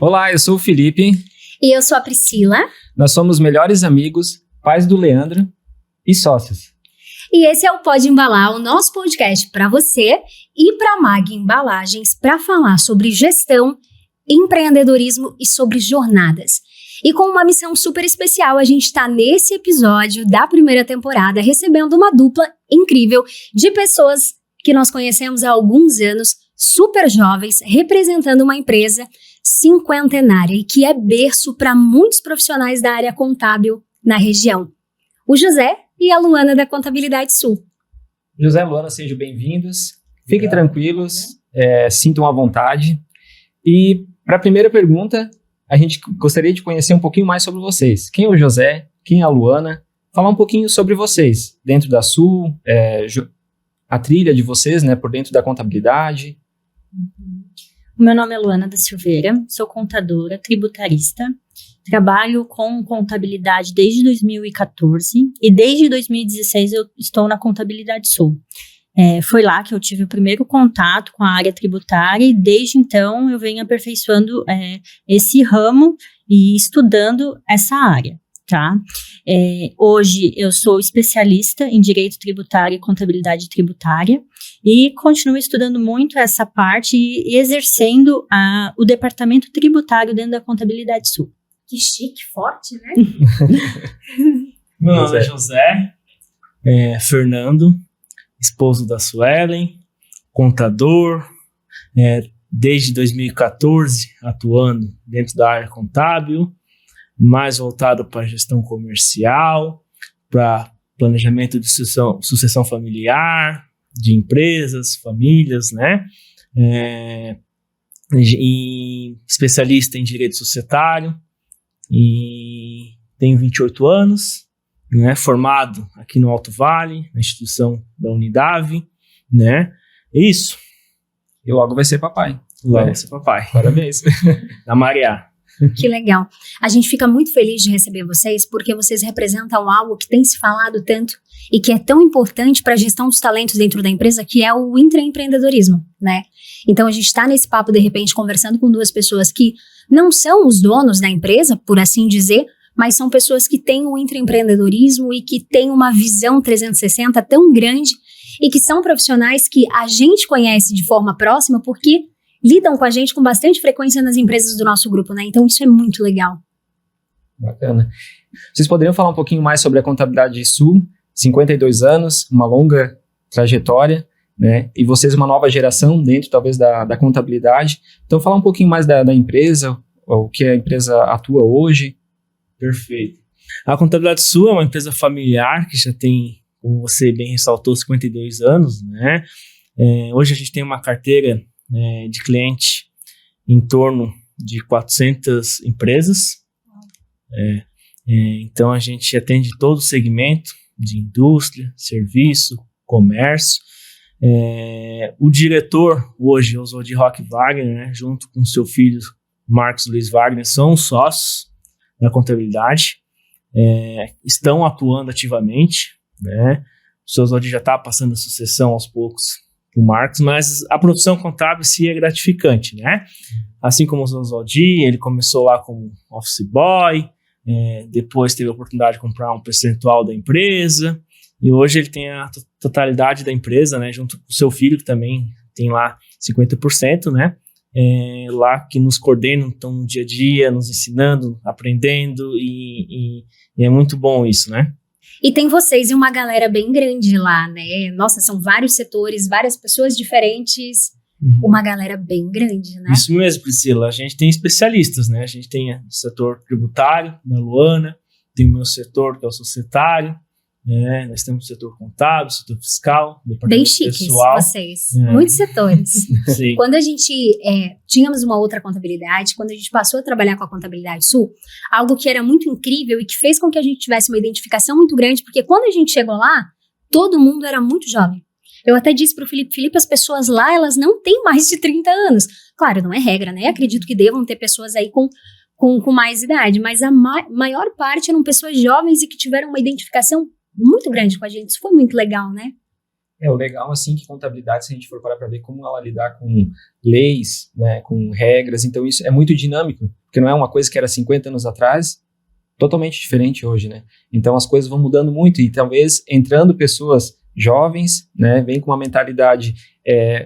Olá, eu sou o Felipe. E eu sou a Priscila. Nós somos melhores amigos, pais do Leandro e sócios. E esse é o Pode Embalar, o nosso podcast para você e para a Mag Embalagens para falar sobre gestão, empreendedorismo e sobre jornadas. E com uma missão super especial, a gente está nesse episódio da primeira temporada recebendo uma dupla incrível de pessoas que nós conhecemos há alguns anos, super jovens, representando uma empresa cinquentenária e que é berço para muitos profissionais da área contábil na região. O José e a Luana da Contabilidade Sul. José e Luana, sejam bem-vindos. Fiquem tranquilos, sintam à vontade. E para a primeira pergunta, a gente gostaria de conhecer um pouquinho mais sobre vocês. Quem é o José? Quem é a Luana? Falar um pouquinho sobre vocês, dentro da Sul, a trilha de vocês, né, por dentro da contabilidade. O meu nome é Luana da Silveira, sou contadora, tributarista, trabalho com contabilidade desde 2014 e desde 2016 eu estou na Contabilidade Sul. Foi lá que eu tive o primeiro contato com a área tributária e desde então eu venho aperfeiçoando esse ramo e estudando essa área. Tá? Hoje eu sou especialista em Direito Tributário e Contabilidade Tributária e continuo estudando muito essa parte e exercendo o departamento tributário dentro da Contabilidade Sul. Que chique, forte, né? Meu nome é José, Fernando, esposo da Suelen, contador, desde 2014 atuando dentro da área contábil, mais voltado para gestão comercial, para planejamento de sucessão familiar, de empresas, famílias, né? E especialista em direito societário, e tenho 28 anos, né? Formado aqui no Alto Vale, na instituição da Unidave, né? É isso. E logo vai ser papai. Logo vai ser papai. Parabéns. Da Maria. Que legal. A gente fica muito feliz de receber vocês porque vocês representam algo que tem se falado tanto e que é tão importante para a gestão dos talentos dentro da empresa, que é o intraempreendedorismo, né? Então a gente está nesse papo, de repente, conversando com duas pessoas que não são os donos da empresa, por assim dizer, mas são pessoas que têm o intraempreendedorismo e que têm uma visão 360 tão grande e que são profissionais que a gente conhece de forma próxima porque lidam com a gente com bastante frequência nas empresas do nosso grupo, né? Então isso é muito legal. Bacana. Vocês poderiam falar um pouquinho mais sobre a Contabilidade Sul? 52 anos, uma longa trajetória, né? E vocês uma nova geração dentro, talvez, da contabilidade. Então, falar um pouquinho mais da empresa, o que a empresa atua hoje. Perfeito. A Contabilidade Sul é uma empresa familiar que já tem, como você bem ressaltou, 52 anos, né? Hoje a gente tem uma carteira de cliente em torno de 400 empresas. Então a gente atende todo o segmento de indústria, serviço, comércio. O diretor hoje, Oswald Roque Wagner, né, junto com seu filho Marcos Luiz Wagner, são os sócios da contabilidade, estão atuando ativamente, né? O seu Oswald já está passando a sucessão aos poucos o Marcos, mas a profissão contábil sim é gratificante, né? Assim como o Oswaldi, ele começou lá como office boy, depois teve a oportunidade de comprar um percentual da empresa, e hoje ele tem a totalidade da empresa, né? Junto com o seu filho, que também tem lá 50%, né? Lá que nos coordenam, estão no dia a dia, nos ensinando, aprendendo, e é muito bom isso, né? E tem vocês e uma galera bem grande lá, né? Nossa, são vários setores, várias pessoas diferentes, uma galera bem grande, né? Isso mesmo, Priscila. A gente tem especialistas, né? A gente tem o setor tributário, da Luana, tem o meu setor, que é o societário, né? Nós temos o setor contábil, setor fiscal, departamento bem chiques pessoal. Vocês, muitos setores. Sim. Quando a gente tínhamos uma outra contabilidade, quando a gente passou a trabalhar com a Contabilidade Sul, algo que era muito incrível e que fez com que a gente tivesse uma identificação muito grande, porque quando a gente chegou lá, todo mundo era muito jovem. Eu até disse para o Felipe, as pessoas lá, elas não têm mais de 30 anos. Claro, não é regra, né? Acredito que devam ter pessoas aí com mais idade, mas a maior parte eram pessoas jovens e que tiveram uma identificação muito grande com a gente. Isso foi muito legal, né? O legal, assim, que contabilidade, se a gente for parar para ver como ela lidar com leis, né, com regras, então isso é muito dinâmico, porque não é uma coisa que era 50 anos atrás, totalmente diferente hoje, né? Então as coisas vão mudando muito e talvez entrando pessoas jovens, né, vem com uma mentalidade,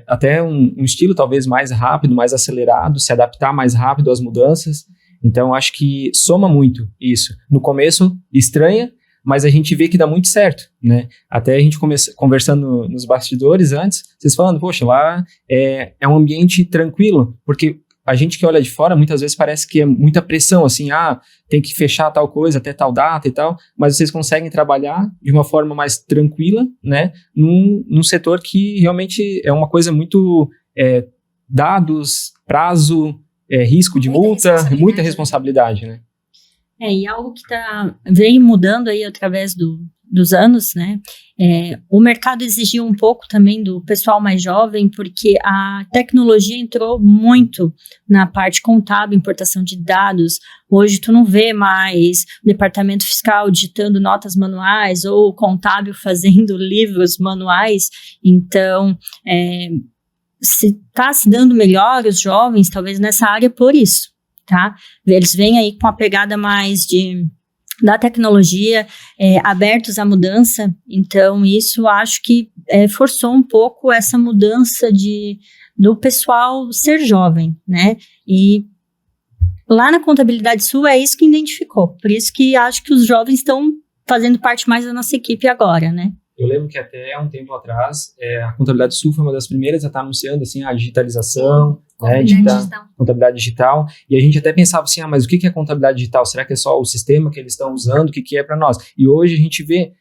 até um estilo talvez mais rápido, mais acelerado, se adaptar mais rápido às mudanças. Então acho que soma muito isso. No começo estranha, mas a gente vê que dá muito certo, né? Até a gente conversando nos bastidores antes, vocês falando, poxa, lá é um ambiente tranquilo, porque a gente que olha de fora, muitas vezes parece que é muita pressão, assim, tem que fechar tal coisa até tal data e tal, mas vocês conseguem trabalhar de uma forma mais tranquila, né? Num setor que realmente é uma coisa muito dados, prazo, risco de multa, muita responsabilidade, né? E algo que vem mudando aí através dos anos, né? O mercado exigiu um pouco também do pessoal mais jovem, porque a tecnologia entrou muito na parte contábil, importação de dados. Hoje tu não vê mais o departamento fiscal digitando notas manuais ou o contábil fazendo livros manuais. Então, se está se dando melhor os jovens, talvez nessa área por isso. Tá? Eles vêm aí com uma pegada mais da tecnologia, abertos à mudança, então isso acho que forçou um pouco essa mudança do pessoal ser jovem, né? E lá na Contabilidade Sul é isso que identificou, por isso que acho que os jovens estão fazendo parte mais da nossa equipe agora, né? Eu lembro que até um tempo atrás, a Contabilidade Sul foi uma das primeiras a estar anunciando assim, a digitalização, contabilidade digital, e a gente até pensava assim, mas o que é contabilidade digital? Será que é só o sistema que eles estão usando? O que é para nós? E hoje a gente vê,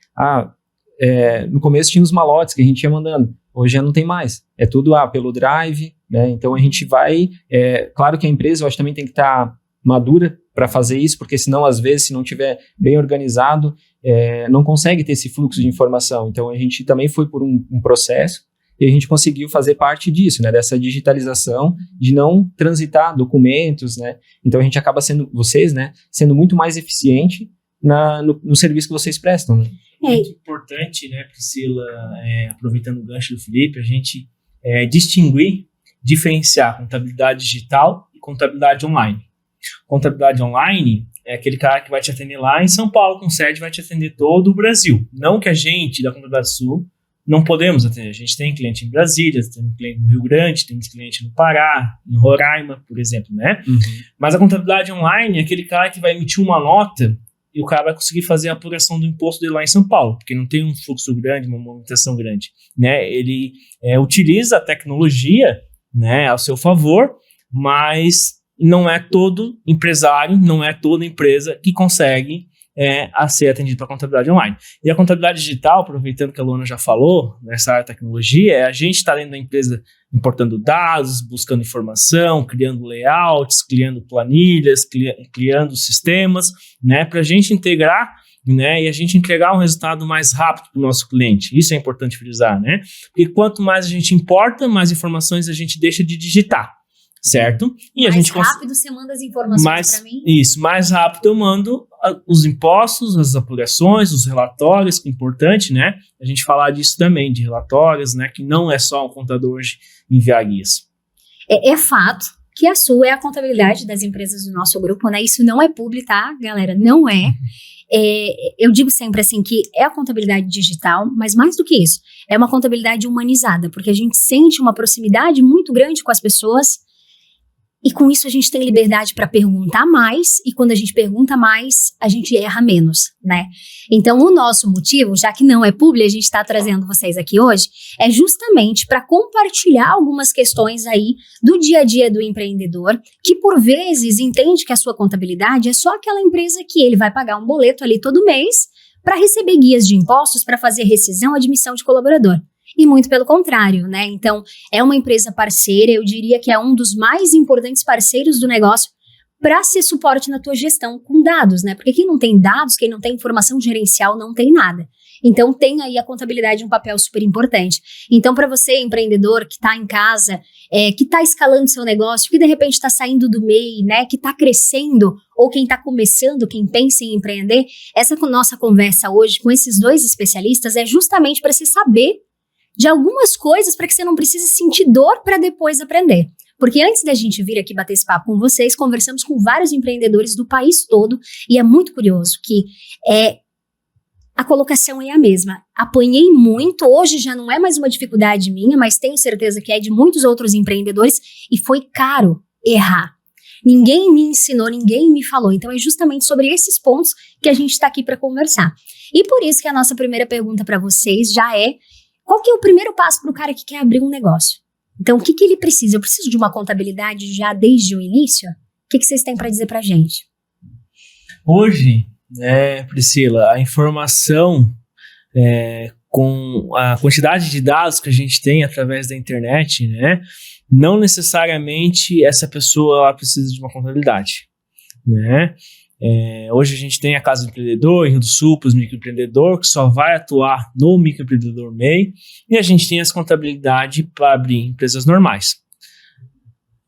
no começo tinha os malotes que a gente ia mandando, hoje já não tem mais, é tudo pelo Drive, né? Então a gente vai, claro que a empresa eu acho também tem que estar madura para fazer isso, porque senão às vezes se não tiver bem organizado, não consegue ter esse fluxo de informação. Então a gente também foi por um processo e a gente conseguiu fazer parte disso, né, dessa digitalização, de não transitar documentos, né? Então a gente acaba sendo muito mais eficiente no serviço que vocês prestam, né? Muito importante, né, Priscila, aproveitando o gancho do Felipe, a gente diferenciar contabilidade digital e contabilidade online. Contabilidade online é aquele cara que vai te atender lá em São Paulo, com sede, vai te atender todo o Brasil. Não que a gente, da Contabilidade Sul, não podemos atender. A gente tem cliente em Brasília, tem cliente no Rio Grande, tem cliente no Pará, em Roraima, por exemplo, né? Uhum. Mas a contabilidade online é aquele cara que vai emitir uma nota e o cara vai conseguir fazer a apuração do imposto dele lá em São Paulo, porque não tem um fluxo grande, uma movimentação grande, né? Ele utiliza a tecnologia, né, ao seu favor, mas não é todo empresário, não é toda empresa que consegue a ser atendido para contabilidade online. E a contabilidade digital, aproveitando que a Luana já falou, nessa área de tecnologia, a gente está dentro da empresa importando dados, buscando informação, criando layouts, criando planilhas, criando sistemas, né, para a gente integrar, né, e a gente entregar um resultado mais rápido para o nosso cliente. Isso é importante frisar, né? Porque quanto mais a gente importa, mais informações a gente deixa de digitar. Certo? E mais a gente rápido você manda as informações para mim? Isso, mais rápido eu mando os impostos, as apurações, os relatórios, que é importante, né? A gente falar disso também, de relatórios, né? Que não é só um contador hoje enviar guias. É fato que a sua é a contabilidade das empresas do nosso grupo, né? Isso não é publi, tá, galera? Não é. Eu digo sempre assim que é a contabilidade digital, mas mais do que isso, é uma contabilidade humanizada, porque a gente sente uma proximidade muito grande com as pessoas. E com isso a gente tem liberdade para perguntar mais, e quando a gente pergunta mais, a gente erra menos, né? Então o nosso motivo, já que não é publi, a gente está trazendo vocês aqui hoje, é justamente para compartilhar algumas questões aí do dia a dia do empreendedor, que por vezes entende que a sua contabilidade é só aquela empresa que ele vai pagar um boleto ali todo mês para receber guias de impostos, para fazer rescisão, admissão de colaborador. E muito pelo contrário, né? Então, é uma empresa parceira, eu diria que é um dos mais importantes parceiros do negócio para ser suporte na tua gestão com dados, né? Porque quem não tem dados, quem não tem informação gerencial, não tem nada. Então, tem aí a contabilidade um papel super importante. Então, para você, empreendedor, que está em casa, que está escalando seu negócio, que de repente está saindo do MEI, né? Que está crescendo, ou quem está começando, quem pensa em empreender, essa nossa conversa hoje com esses dois especialistas é justamente para você saber de algumas coisas para que você não precise sentir dor para depois aprender. Porque antes da gente vir aqui bater esse papo com vocês, conversamos com vários empreendedores do país todo e é muito curioso que a colocação é a mesma. Apanhei muito, hoje já não é mais uma dificuldade minha, mas tenho certeza que é de muitos outros empreendedores e foi caro errar. Ninguém me ensinou, ninguém me falou. Então é justamente sobre esses pontos que a gente está aqui para conversar. E por isso que a nossa primeira pergunta para vocês já é: qual que é o primeiro passo para o cara que quer abrir um negócio? Então, o que ele precisa? Eu preciso de uma contabilidade já desde o início? O que vocês têm para dizer para a gente? Hoje, Priscila, a informação com a quantidade de dados que a gente tem através da internet, né, não necessariamente essa pessoa ela precisa de uma contabilidade, né? Hoje a gente tem a Casa do Empreendedor, em Rio do Sul, para os microempreendedores, que só vai atuar no microempreendedor MEI, e a gente tem essa contabilidade para abrir empresas normais.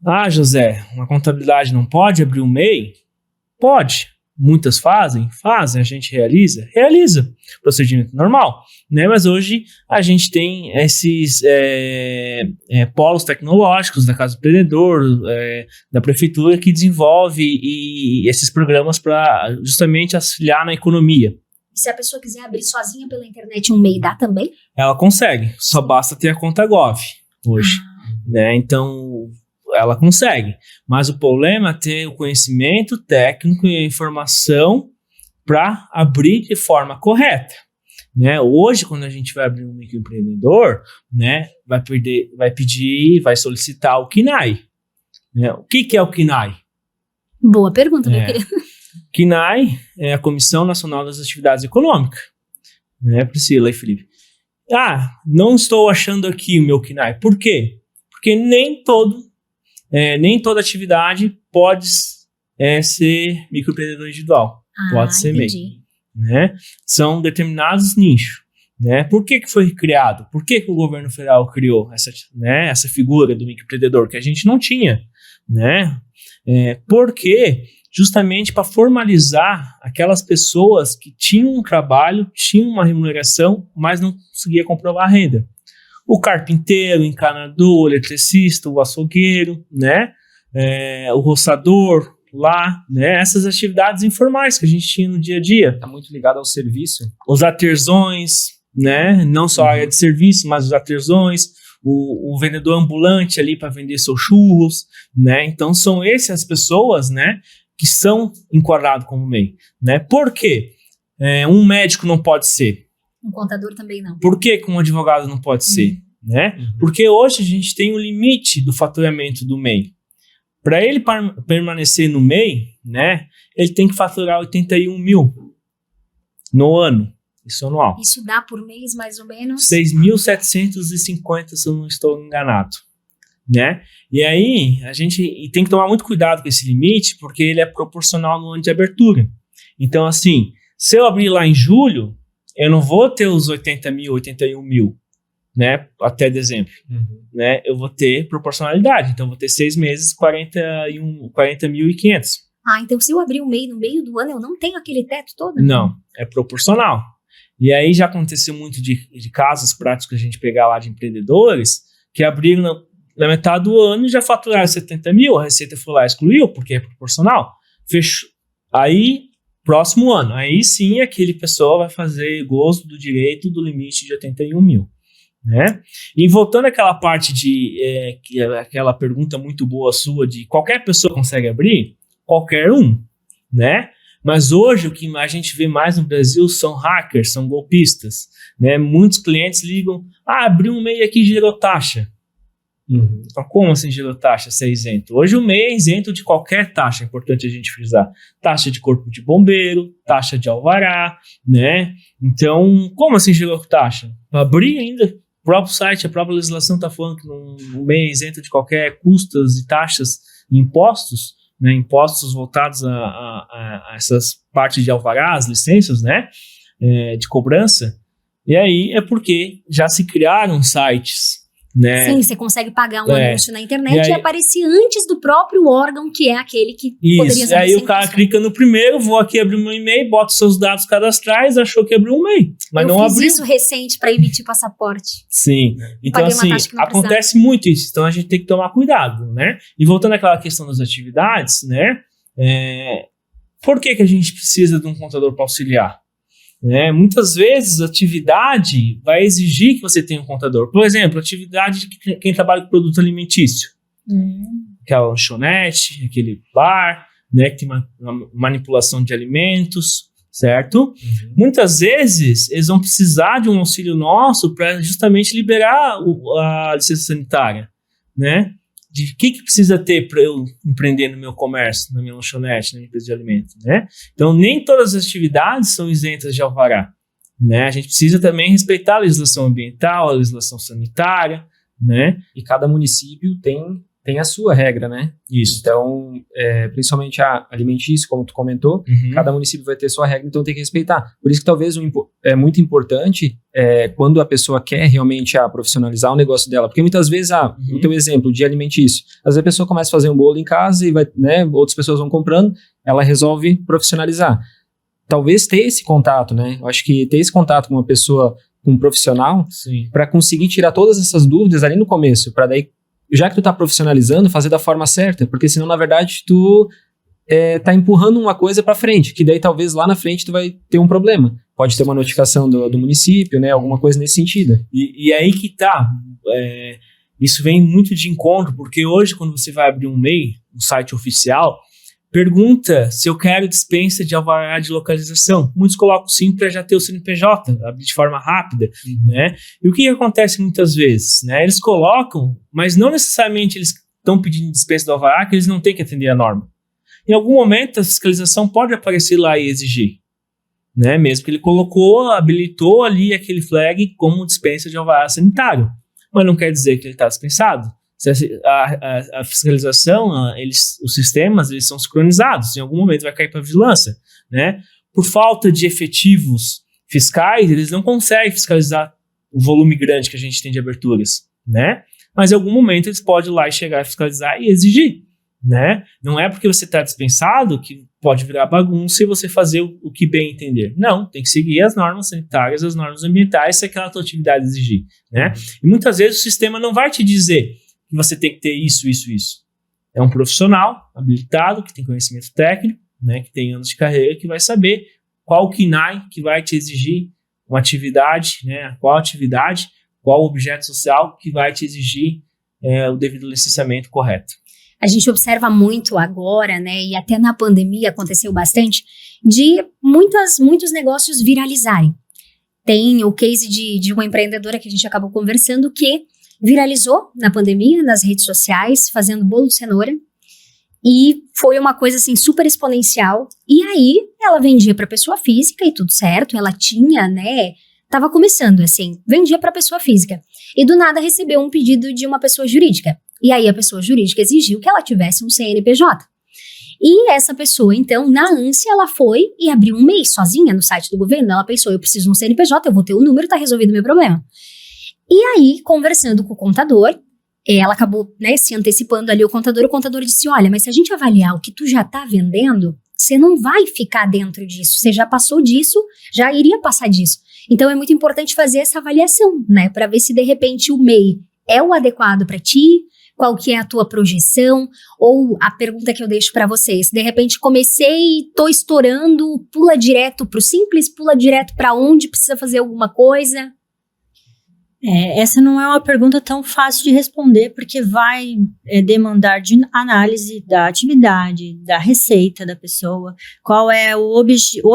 Ah, José, uma contabilidade não pode abrir um MEI? Pode. Muitas fazem, a gente realiza, procedimento normal, né? Mas hoje a gente tem esses polos tecnológicos da Casa do Empreendedor, da Prefeitura, que desenvolve esses programas para justamente auxiliar na economia. E se a pessoa quiser abrir sozinha pela internet um MEI, dá também? Ela consegue, só basta ter a conta Gov hoje, né? Então ela consegue, mas o problema é ter o conhecimento técnico e a informação para abrir de forma correta, né? Hoje, quando a gente vai abrir um microempreendedor, né, vai solicitar o CNAE, né? O que é o CNAE? Boa pergunta, meu querido. CNAE é a Comissão Nacional das Atividades Econômicas, né, Priscila e Felipe? Não estou achando aqui o meu CNAE. Por quê? Porque nem toda atividade pode ser microempreendedor individual, pode ser MEI, né? São determinados nichos, né? Por que foi criado? Por que o governo federal criou essa figura do microempreendedor que a gente não tinha, né? Porque justamente para formalizar aquelas pessoas que tinham um trabalho, tinham uma remuneração, mas não conseguia comprovar a renda. O carpinteiro, o encanador, o eletricista, o açougueiro, né? O roçador lá, né? Essas atividades informais que a gente tinha no dia a dia. Está muito ligado ao serviço. Os artesãos, né? Não só a área de serviço, mas os artesãos, o vendedor ambulante ali para vender seus churros, né? Então são essas as pessoas, né? Que são enquadrados como MEI, né? Por quê? Um médico não pode ser. Um contador também não. Por que um advogado não pode ser? Né? Porque hoje a gente tem um limite do faturamento do MEI. Para ele permanecer no MEI, né, ele tem que faturar 81 mil no ano, isso anual. Isso dá por mês mais ou menos? 6.750, se eu não estou enganado. Né? E aí a gente tem que tomar muito cuidado com esse limite, porque ele é proporcional no ano de abertura. Então assim, se eu abrir lá em julho, eu não vou ter os 80 mil, 81 mil, né, até dezembro, né, eu vou ter proporcionalidade, então eu vou ter 6 meses, 40.500. Então se eu abrir um MEI no meio do ano, eu não tenho aquele teto todo? Não, é proporcional. E aí já aconteceu muito de casos práticos que a gente pegar lá de empreendedores, que abriram na metade do ano e já faturaram 70 mil, a Receita foi lá e excluiu, porque é proporcional, fechou. Aí próximo ano, aí sim aquele pessoa vai fazer gozo do direito do limite de 81 mil, né? E voltando àquela parte aquela pergunta muito boa sua de qualquer pessoa consegue abrir? Qualquer um, né? Mas hoje o que a gente vê mais no Brasil são hackers, são golpistas, né? Muitos clientes ligam, abri um MEI aqui e gerou taxa. Então, como assim gerou taxa ser isento? Hoje o MEI é isento de qualquer taxa, é importante a gente frisar. Taxa de corpo de bombeiro, taxa de alvará, né? Então, como assim gerou taxa? Para abrir ainda, o próprio site, a própria legislação está falando que o MEI é isento de qualquer custas e taxas e impostos, né? Impostos voltados a essas partes de alvarás, licenças, né? De cobrança. E aí é porque já se criaram sites né? Sim, você consegue pagar um anúncio na internet aí, e aparecer antes do próprio órgão, que é aquele que poderia isso, ser. aí o cara clica no primeiro, vou aqui abrir meu e-mail, bota seus dados cadastrais, achou que abriu um e-mail, mas eu não abriu. fiz isso recente para emitir passaporte. Sim, então assim, acontece muito isso, então a gente tem que tomar cuidado, né? E voltando àquela questão das atividades, né? Por que a gente precisa de um contador para auxiliar? Muitas vezes a atividade vai exigir que você tenha um contador. Por exemplo, atividade de quem trabalha com produto alimentício. Aquela lanchonete, aquele bar, né, que tem uma manipulação de alimentos, certo? Muitas vezes eles vão precisar de um auxílio nosso para justamente liberar a licença sanitária, né? De que precisa ter para eu empreender no meu comércio, na minha lanchonete, na minha empresa de alimentos, né? Então, nem todas as atividades são isentas de alvará, né? A gente precisa também respeitar a legislação ambiental, a legislação sanitária, né? E cada município tem a sua regra, né? Isso. Então, principalmente a alimentício, como tu comentou, cada município vai ter sua regra, então tem que respeitar. Por isso que talvez é muito importante quando a pessoa quer realmente profissionalizar o negócio dela, porque muitas vezes, no teu exemplo de alimentício, às vezes a pessoa começa a fazer um bolo em casa e vai, né, outras pessoas vão comprando, ela resolve profissionalizar. Talvez ter esse contato, né? Eu acho que ter esse contato com uma pessoa, com um profissional, para conseguir tirar todas essas dúvidas ali no começo, para daí, já que tu tá profissionalizando, fazer da forma certa, porque senão, na verdade, tu tá empurrando uma coisa para frente, que daí talvez lá na frente tu vai ter um problema. Pode ter uma notificação do município, né, alguma coisa nesse sentido. E aí que tá, isso vem muito de encontro, porque hoje quando você vai abrir um MEI, um site oficial, pergunta se eu quero dispensa de alvará de localização. Muitos colocam sim para já ter o CNPJ, abrir de forma rápida, né? E o que acontece muitas vezes, né? Eles colocam, mas não necessariamente eles estão pedindo dispensa do alvará, que eles não têm que atender a norma. Em algum momento a fiscalização pode aparecer lá e exigir, né? Mesmo que ele habilitou ali aquele flag como dispensa de alvará sanitário, mas não quer dizer que ele está dispensado. A fiscalização, os sistemas, eles são sincronizados, em algum momento vai cair para vigilância, né? Por falta de efetivos fiscais, eles não conseguem fiscalizar o volume grande que a gente tem de aberturas, né? Mas em algum momento eles podem ir lá e chegar a fiscalizar e exigir, né? Não é porque você está dispensado que pode virar bagunça e você fazer o que bem entender. Não, tem que seguir as normas sanitárias, as normas ambientais, se aquela tua atividade exigir, né? E muitas vezes o sistema não vai te dizer que você tem que ter isso. É um profissional habilitado, que tem conhecimento técnico, né, que tem anos de carreira, que vai saber qual KNAI que vai te exigir uma atividade, né, qual objeto social que vai te exigir o devido licenciamento correto. A gente observa muito agora, né, e até na pandemia aconteceu bastante, de muitos negócios viralizarem. Tem o case de uma empreendedora que a gente acabou conversando que viralizou na pandemia, nas redes sociais, fazendo bolo de cenoura. E foi uma coisa assim super exponencial. E aí ela vendia para pessoa física e tudo certo. Ela tinha, né? Tava começando assim, vendia para pessoa física. E do nada recebeu um pedido de uma pessoa jurídica. E aí a pessoa jurídica exigiu que ela tivesse um CNPJ. E essa pessoa, então, na ânsia, ela foi e abriu um MEI sozinha no site do governo. Ela pensou, eu preciso de um CNPJ, eu vou ter o número, tá resolvido o meu problema. E aí, conversando com o contador, ela acabou, né, se antecipando ali o contador disse, olha, mas se a gente avaliar o que tu já tá vendendo, você não vai ficar dentro disso, você já passou disso, já iria passar disso. Então é muito importante fazer essa avaliação, né, para ver se de repente o MEI é o adequado para ti, qual que é a tua projeção, ou a pergunta que eu deixo para vocês, de repente comecei, tô estourando, pula direto pro simples, pula direto para onde precisa fazer alguma coisa. Essa não é uma pergunta tão fácil de responder, porque vai demandar de análise da atividade, da receita da pessoa, qual é o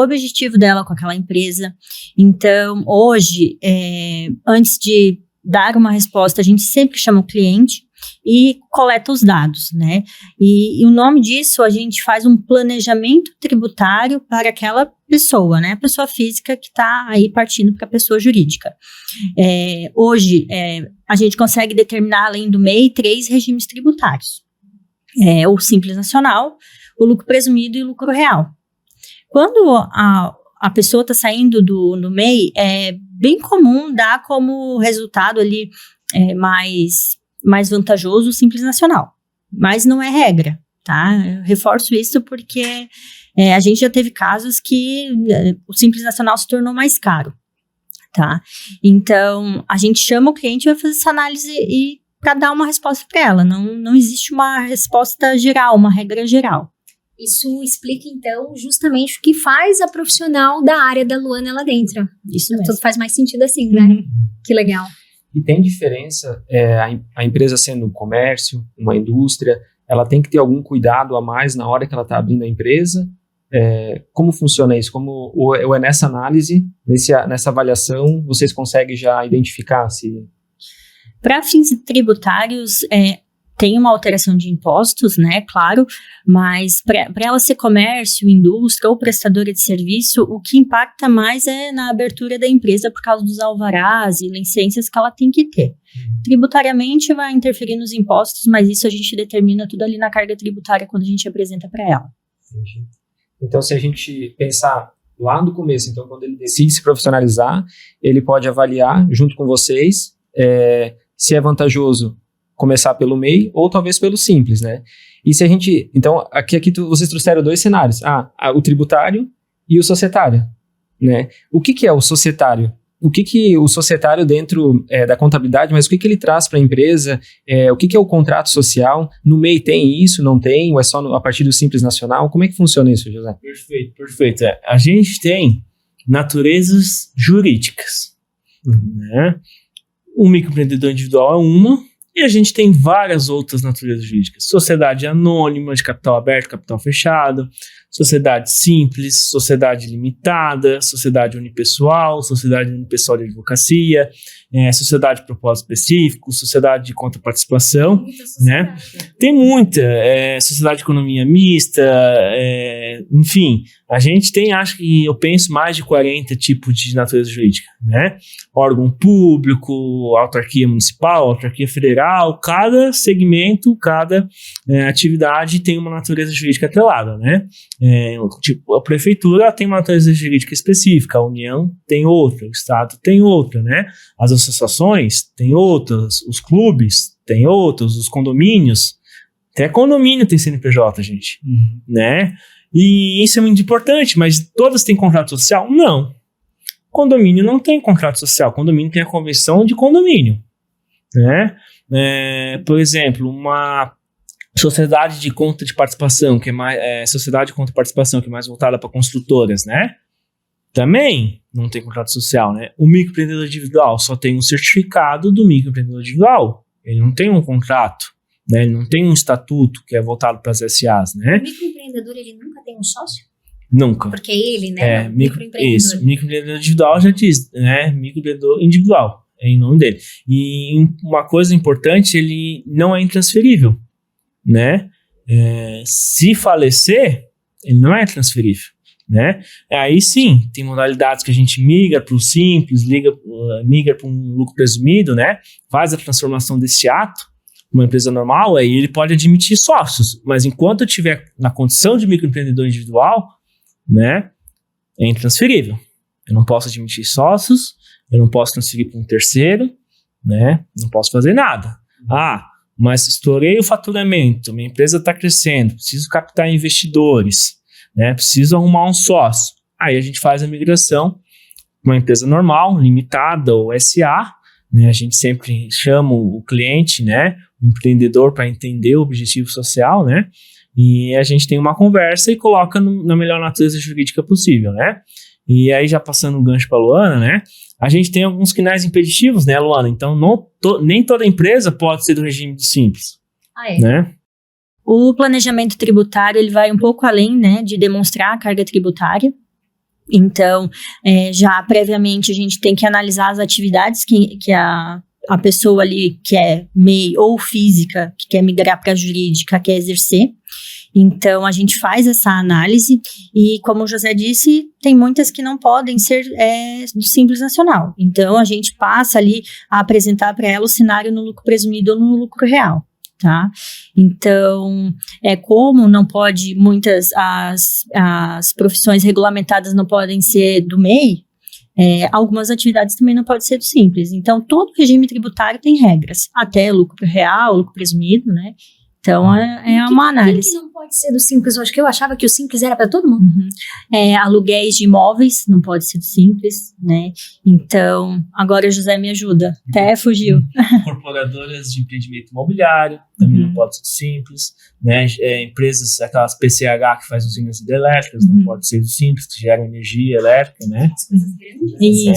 objetivo dela com aquela empresa. Então, hoje, antes de dar uma resposta, a gente sempre chama o cliente e coleta os dados, né? E o nome disso, a gente faz um planejamento tributário para aquela pessoa, né? A pessoa física que está aí partindo para a pessoa jurídica. Hoje, a gente consegue determinar, além do MEI, 3 regimes tributários. O Simples Nacional, o lucro presumido e o lucro real. Quando a pessoa está saindo do MEI, é bem comum dar como resultado ali mais vantajoso o Simples Nacional. Mas não é regra, tá? Eu reforço isso porque a gente já teve casos que o Simples Nacional se tornou mais caro, tá? Então, a gente chama o cliente e vai fazer essa análise para dar uma resposta para ela. Não existe uma resposta geral, uma regra geral. Isso explica, então, justamente o que faz a profissional da área da Luana lá dentro. Isso mesmo. Tudo faz mais sentido assim, né? Uhum. Que legal. E tem diferença, a empresa sendo um comércio, uma indústria, ela tem que ter algum cuidado a mais na hora que ela está abrindo a empresa? Como funciona isso? Ou é nessa análise, nessa avaliação, vocês conseguem já identificar se... Para fins tributários, tem uma alteração de impostos, né, claro, mas para ela ser comércio, indústria ou prestadora de serviço, o que impacta mais é na abertura da empresa por causa dos alvarás e licenças que ela tem que ter. Tributariamente vai interferir nos impostos, mas isso a gente determina tudo ali na carga tributária quando a gente apresenta para ela. Entendi. Então, se a gente pensar lá no começo, então, quando ele decide se profissionalizar, ele pode avaliar junto com vocês se é vantajoso começar pelo MEI ou talvez pelo Simples, né? E se a gente... Então, vocês trouxeram 2 cenários. O tributário e o societário, né? O que é o societário? O que o societário dentro da contabilidade, mas o que ele traz para a empresa? O que é o contrato social? No MEI tem isso, não tem? Ou é só a partir do Simples Nacional? Como é que funciona isso, José? Perfeito. A gente tem naturezas jurídicas, né? O microempreendedor individual é uma, e a gente tem várias outras naturezas jurídicas. Sociedade anônima, de capital aberto, capital fechado, sociedade simples, sociedade limitada, sociedade unipessoal de advocacia, sociedade de propósito específico, sociedade de contraparticipação, né? Tem muita, sociedade de economia mista, enfim, a gente tem, eu penso, mais de 40 tipos de natureza jurídica, né? Órgão público, autarquia municipal, autarquia federal, cada segmento, cada atividade tem uma natureza jurídica atrelada, né? Tipo, a prefeitura tem uma natureza jurídica específica, a União tem outra, o Estado tem outra, né? As associações têm outras, os clubes têm outros, os condomínios, até condomínio tem CNPJ, gente, né? E isso é muito importante, mas todas têm contrato social? Não. Condomínio não tem contrato social, condomínio tem a convenção de condomínio, né? Por exemplo, uma sociedade de conta de participação, que é mais sociedade de conta de participação, que é mais voltada para construtoras, né? Também não tem contrato social, né? O microempreendedor individual só tem um certificado do microempreendedor individual. Ele não tem um contrato, né? Ele não tem um estatuto que é voltado para as SAs, né? O microempreendedor, ele nunca tem um sócio? Nunca. Porque ele, né? Microempreendedor. Isso, microempreendedor individual já diz, né? Microempreendedor individual, é em nome dele. E uma coisa importante, ele não é intransferível, né? Se falecer, ele não é transferível, né? Aí sim, tem modalidades que a gente migra para o Simples, migra para um lucro presumido, né? Faz a transformação desse ato, uma empresa normal, aí ele pode admitir sócios, mas enquanto eu estiver na condição de microempreendedor individual, né, é intransferível. Eu não posso admitir sócios, eu não posso transferir para um terceiro, né? Não posso fazer nada. Mas estourei o faturamento, minha empresa está crescendo, preciso captar investidores, né? Preciso arrumar um sócio. Aí a gente faz a migração para uma empresa normal, limitada ou SA, né? A gente sempre chama o cliente, né, o empreendedor, para entender o objetivo social, né? E a gente tem uma conversa e coloca na melhor natureza jurídica possível, né? E aí, já passando o gancho para a Luana, né? A gente tem alguns quinais impeditivos, né, Luana? Então, nem toda empresa pode ser do regime do Simples. Né? O planejamento tributário, ele vai um pouco além, né, de demonstrar a carga tributária. Então, já previamente, a gente tem que analisar as atividades que a pessoa ali que é MEI ou física, que quer migrar para a jurídica, quer exercer. Então, a gente faz essa análise e, como o José disse, tem muitas que não podem ser do Simples Nacional. Então, a gente passa ali a apresentar para ela o cenário no lucro presumido ou no lucro real, tá? Então, como não pode, muitas as profissões regulamentadas não podem ser do MEI, Algumas atividades também não podem ser do Simples. Então, todo regime tributário tem regras, até lucro real, lucro presumido, né? Então, é uma análise. O que não pode ser do Simples? Eu acho que eu achava que o Simples era para todo mundo. Aluguéis de imóveis não pode ser do Simples, né? Então, agora o José me ajuda. Até fugiu. Incorporadoras de empreendimento imobiliário também não pode ser do Simples, né? Empresas, aquelas PCH que faz usinas hidrelétricas, não pode ser do Simples, que geram energia elétrica, né? Isso,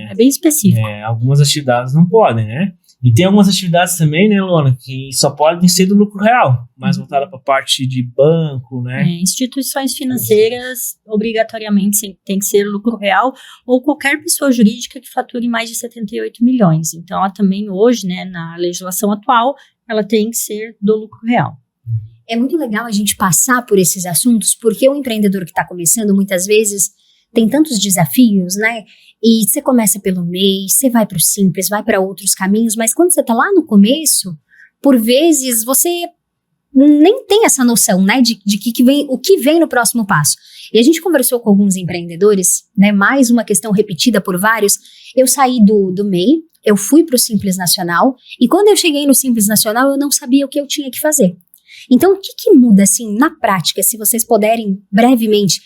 é bem específico. Algumas atividades não podem, né? E tem algumas atividades também, né, Luana, que só podem ser do lucro real, mais voltada para a parte de banco, né? Instituições financeiras, obrigatoriamente, tem que ser lucro real, ou qualquer pessoa jurídica que fature mais de 78 milhões. Então, ela também hoje, né, na legislação atual, ela tem que ser do lucro real. É muito legal a gente passar por esses assuntos, porque o empreendedor que está começando, muitas vezes, tem tantos desafios, né? E você começa pelo MEI, você vai para o Simples, vai para outros caminhos, mas quando você está lá no começo, por vezes você nem tem essa noção, né, de que vem, o que vem no próximo passo. E a gente conversou com alguns empreendedores, né, mais uma questão repetida por vários. Eu saí do MEI, eu fui para o Simples Nacional, e quando eu cheguei no Simples Nacional, eu não sabia o que eu tinha que fazer. Então, o que muda, assim, na prática, se vocês puderem brevemente.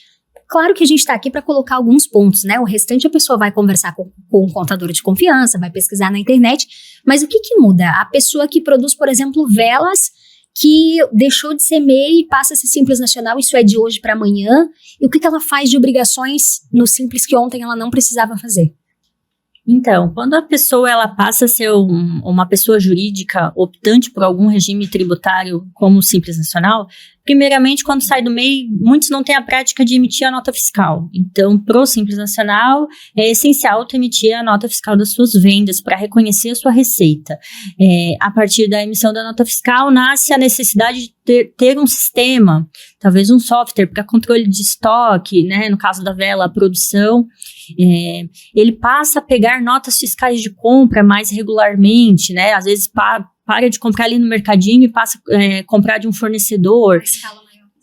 Claro que a gente está aqui para colocar alguns pontos, né? O restante a pessoa vai conversar com um contador de confiança, vai pesquisar na internet, mas o que muda? A pessoa que produz, por exemplo, velas, que deixou de ser MEI e passa a ser Simples Nacional, isso é de hoje para amanhã, e o que ela faz de obrigações no Simples que ontem ela não precisava fazer? Então, quando a pessoa ela passa a ser uma pessoa jurídica optante por algum regime tributário como o Simples Nacional, primeiramente, quando sai do MEI, muitos não têm a prática de emitir a nota fiscal. Então, para o Simples Nacional, é essencial tu emitir a nota fiscal das suas vendas para reconhecer a sua receita. A partir da emissão da nota fiscal, nasce a necessidade de ter um sistema, talvez um software para controle de estoque, né? No caso da vela, a produção. Ele passa a pegar notas fiscais de compra mais regularmente, né? Às vezes para de comprar ali no mercadinho e passa a comprar de um fornecedor.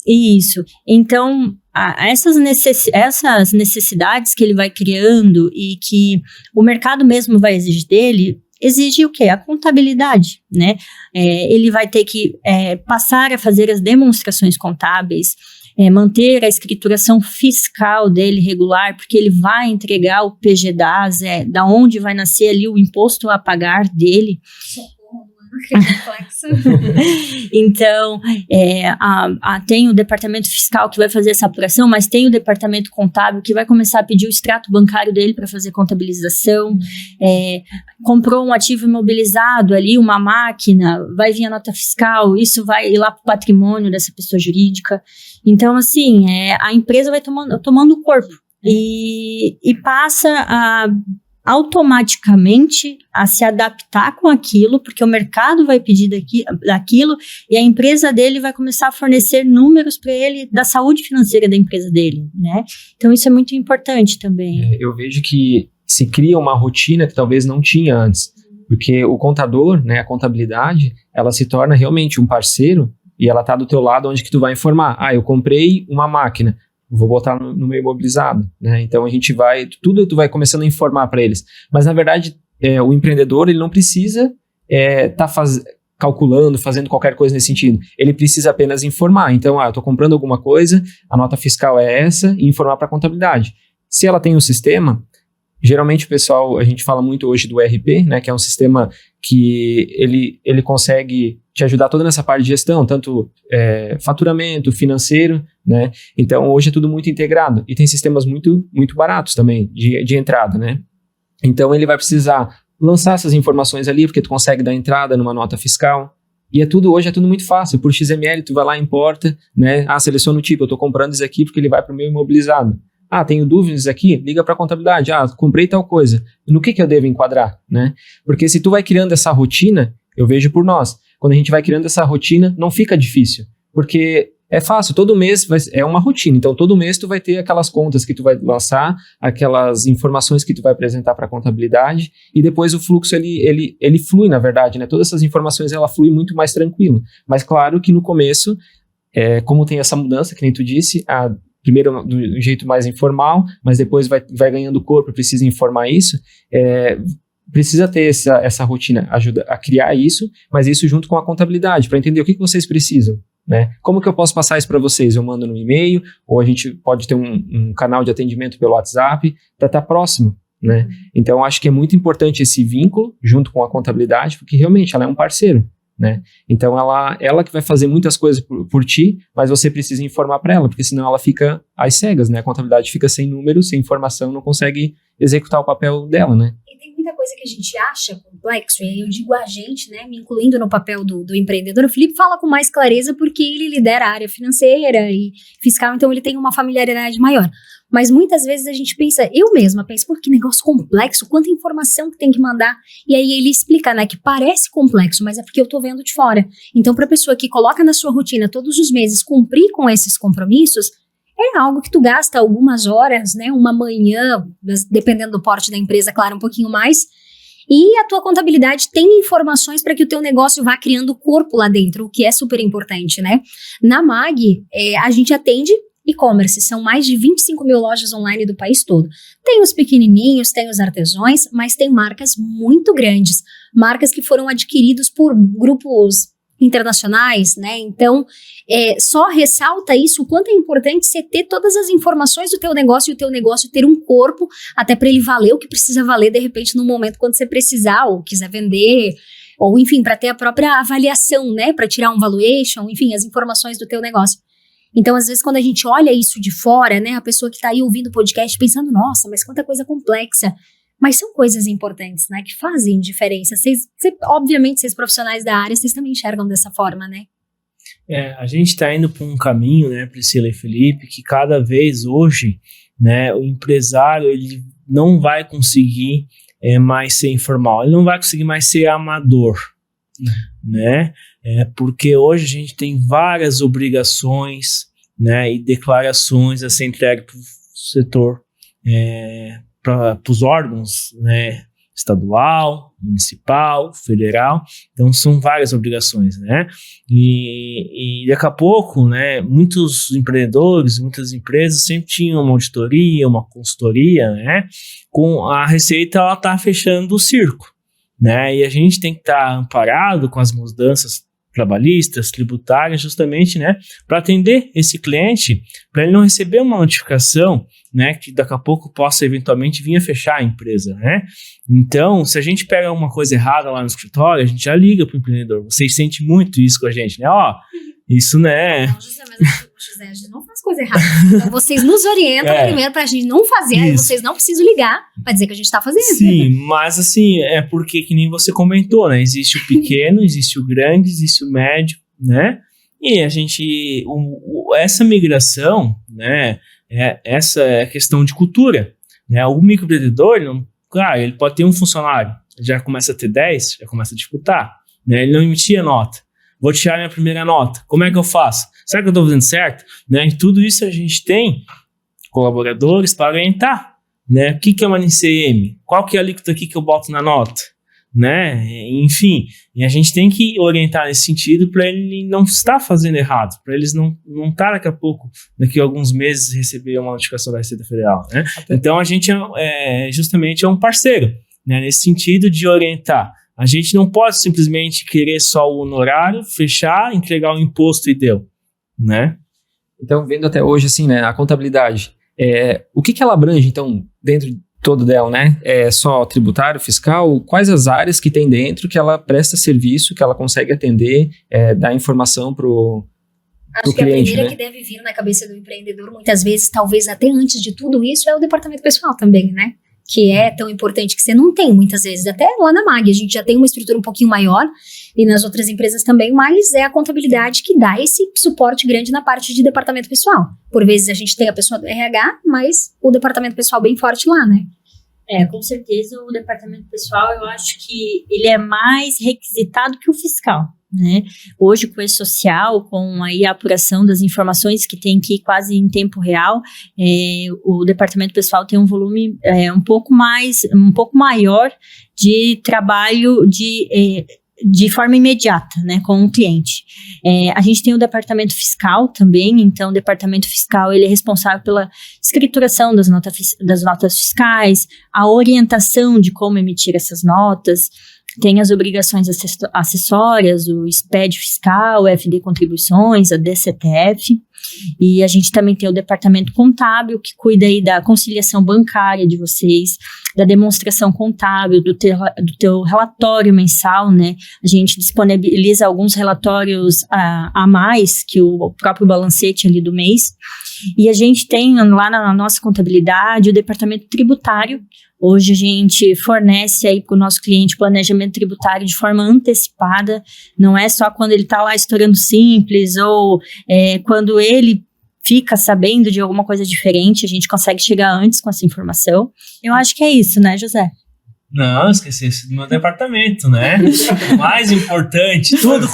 Isso. Então, essas necessidades que ele vai criando e que o mercado mesmo vai exigir dele, exige o quê? A contabilidade, né? Ele vai ter que passar a fazer as demonstrações contábeis, manter a escrituração fiscal dele regular, porque ele vai entregar o PGDAS, da onde vai nascer ali o imposto a pagar dele. Que complexo. Então, tem o departamento fiscal que vai fazer essa apuração, mas tem o departamento contábil que vai começar a pedir o extrato bancário dele para fazer contabilização. Comprou um ativo imobilizado ali, uma máquina, vai vir a nota fiscal, isso vai ir lá para o patrimônio dessa pessoa jurídica. Então, assim, a empresa vai tomando corpo e passa a automaticamente a se adaptar com aquilo, porque o mercado vai pedir daquilo e a empresa dele vai começar a fornecer números para ele da saúde financeira da empresa dele, né? Então isso é muito importante também. Eu vejo que se cria uma rotina que talvez não tinha antes, porque o contador, né, a contabilidade, ela se torna realmente um parceiro e ela tá do teu lado onde que tu vai informar. Eu comprei uma máquina, vou botar no meio imobilizado, né? Então a gente vai, tudo tu vai começando a informar para eles. Mas na verdade, o empreendedor, ele não precisa calculando, fazendo qualquer coisa nesse sentido. Ele precisa apenas informar. Então, eu estou comprando alguma coisa, a nota fiscal é essa, e informar para a contabilidade. Se ela tem um sistema, geralmente o pessoal, a gente fala muito hoje do ERP, né? Que é um sistema que ele consegue te ajudar toda nessa parte de gestão, tanto faturamento, financeiro, né? Então, hoje é tudo muito integrado. E tem sistemas muito, muito baratos também de entrada, né? Então, ele vai precisar lançar essas informações ali, porque tu consegue dar entrada numa nota fiscal. E hoje é tudo muito fácil. Por XML, tu vai lá, importa, né? Seleciona o tipo, eu estou comprando isso aqui porque ele vai para o meu imobilizado. Tenho dúvidas aqui, liga para a contabilidade. Comprei tal coisa. No que eu devo enquadrar, né? Porque se tu vai criando essa rotina, eu vejo por nós, quando a gente vai criando essa rotina, não fica difícil. Porque é fácil, todo mês é uma rotina. Então, todo mês tu vai ter aquelas contas que tu vai lançar, aquelas informações que tu vai apresentar para a contabilidade, e depois o fluxo, ele flui, na verdade, né? Todas essas informações, ela flui muito mais tranquilo. Mas, claro que no começo, como tem essa mudança, que nem tu disse, primeiro do jeito mais informal, mas depois vai ganhando corpo, precisa informar isso, precisa ter essa rotina, ajuda a criar isso, mas isso junto com a contabilidade, para entender o que vocês precisam, né? Como que eu posso passar isso para vocês? Eu mando no e-mail, ou a gente pode ter um canal de atendimento pelo WhatsApp, para estar próximo, né? Então, acho que é muito importante esse vínculo junto com a contabilidade, porque realmente ela é um parceiro, né? Então, ela que vai fazer muitas coisas por ti, mas você precisa informar para ela, porque senão ela fica às cegas, né? A contabilidade fica sem números, sem informação, não consegue executar o papel dela, né? E tem muita coisa que a gente acha complexo, e aí eu digo a gente, né, me incluindo no papel do empreendedor. O Felipe fala com mais clareza porque ele lidera a área financeira e fiscal, então ele tem uma familiaridade maior. Mas muitas vezes a gente pensa, eu mesma penso, pô, que negócio complexo, quanta informação que tem que mandar. E aí ele explica, né, que parece complexo, mas é porque eu tô vendo de fora. Então, pra pessoa que coloca na sua rotina todos os meses cumprir com esses compromissos, é algo que tu gasta algumas horas, né, uma manhã, dependendo do porte da empresa, claro, um pouquinho mais. E a tua contabilidade tem informações para que o teu negócio vá criando corpo lá dentro, o que é super importante, né? Na MAG, a gente atende e-commerce, são mais de 25 mil lojas online do país todo. Tem os pequenininhos, tem os artesãos, mas tem marcas muito grandes, marcas que foram adquiridos por grupos internacionais, né? Então, só ressalta isso, o quanto é importante você ter todas as informações do teu negócio e o teu negócio ter um corpo, até para ele valer o que precisa valer, de repente, no momento quando você precisar ou quiser vender, ou enfim, para ter a própria avaliação, né? Para tirar um valuation, enfim, as informações do teu negócio. Então, às vezes, quando a gente olha isso de fora, né, a pessoa que está aí ouvindo o podcast pensando, nossa, mas quanta coisa complexa. Mas são coisas importantes, né, que fazem diferença. Obviamente, vocês profissionais da área, vocês também enxergam dessa forma, né? A gente está indo por um caminho, né, Priscila e Felipe, que cada vez hoje, né, o empresário, ele não vai conseguir mais ser informal, ele não vai conseguir mais ser amador, né? Porque hoje a gente tem várias obrigações, né, e declarações a ser entregue para o setor, para os órgãos, né, estadual, municipal, federal. Então são várias obrigações, né? E daqui a pouco, né, muitos empreendedores, muitas empresas sempre tinham uma auditoria, uma consultoria, né? Com a Receita, ela está fechando o circo, né? E a gente tem que estar amparado com as mudanças trabalhistas, tributárias, justamente, né, para atender esse cliente, para ele não receber uma notificação, né, que daqui a pouco possa eventualmente vir a fechar a empresa, né? Então, se a gente pega uma coisa errada lá no escritório, a gente já liga para o empreendedor. Vocês sentem muito isso com a gente, né? Ó, isso, né? Não, José, mas a gente não faz coisa errada. Então, vocês nos orientam primeiro para a gente não fazer, aí vocês não precisam ligar para dizer que a gente está fazendo. Sim, mas assim, é porque, que nem você comentou, né? Existe o pequeno, existe o grande, existe o médio, né? E a gente, essa migração, né? Essa é a questão de cultura, né? O microempreendedor, claro, ele pode ter um funcionário, já começa a ter 10, já começa a disputar, né? Ele não emitia nota. Vou tirar minha primeira nota. Como é que eu faço? Será que eu estou fazendo certo? Né? E tudo isso a gente tem colaboradores para orientar, né? O que é uma NCM? Qual que é a alíquota aqui que eu boto na nota? Né? Enfim, e a gente tem que orientar nesse sentido para ele não estar fazendo errado, para eles não estar daqui a pouco, daqui a alguns meses, receber uma notificação da Receita Federal, né? Então a gente justamente é um parceiro, né? Nesse sentido de orientar. A gente não pode simplesmente querer só o honorário, fechar, entregar o imposto e deu, né? Então, vendo até hoje, assim, né, a contabilidade, o que ela abrange, então, dentro de todo dela, né? É só tributário, fiscal? Quais as áreas que tem dentro que ela presta serviço, que ela consegue atender, dar informação pro Acho que cliente, a primeira que deve vir na cabeça do empreendedor, muitas vezes, talvez até antes de tudo isso, é o departamento pessoal também, né? Que é tão importante que você não tem muitas vezes, até lá na MAG, a gente já tem uma estrutura um pouquinho maior, e nas outras empresas também, mas é a contabilidade que dá esse suporte grande na parte de departamento pessoal. Por vezes a gente tem a pessoa do RH, mas o departamento pessoal bem forte lá, né? Com certeza o departamento pessoal, eu acho que ele é mais requisitado que o fiscal, né? Hoje, com o e-social, com aí a apuração das informações que tem que ir quase em tempo real, o departamento pessoal tem um volume um pouco maior de trabalho de forma imediata, né, com o cliente. A gente tem o departamento fiscal também, então o departamento fiscal ele é responsável pela escrituração das notas fiscais, a orientação de como emitir essas notas, tem as obrigações acessórias, o SPED fiscal, o FD Contribuições, a DCTF, e a gente também tem o departamento contábil, que cuida aí da conciliação bancária de vocês, da demonstração contábil, do teu relatório mensal, né? A gente disponibiliza alguns relatórios a mais que o próprio balancete ali do mês, e a gente tem lá na nossa contabilidade o departamento tributário. Hoje a gente fornece aí para o nosso cliente planejamento tributário de forma antecipada, não é só quando ele está lá estourando simples ou quando ele fica sabendo de alguma coisa diferente, a gente consegue chegar antes com essa informação. Eu acho que é isso, né, José? Não, esqueci do meu departamento, né? O mais importante, tudo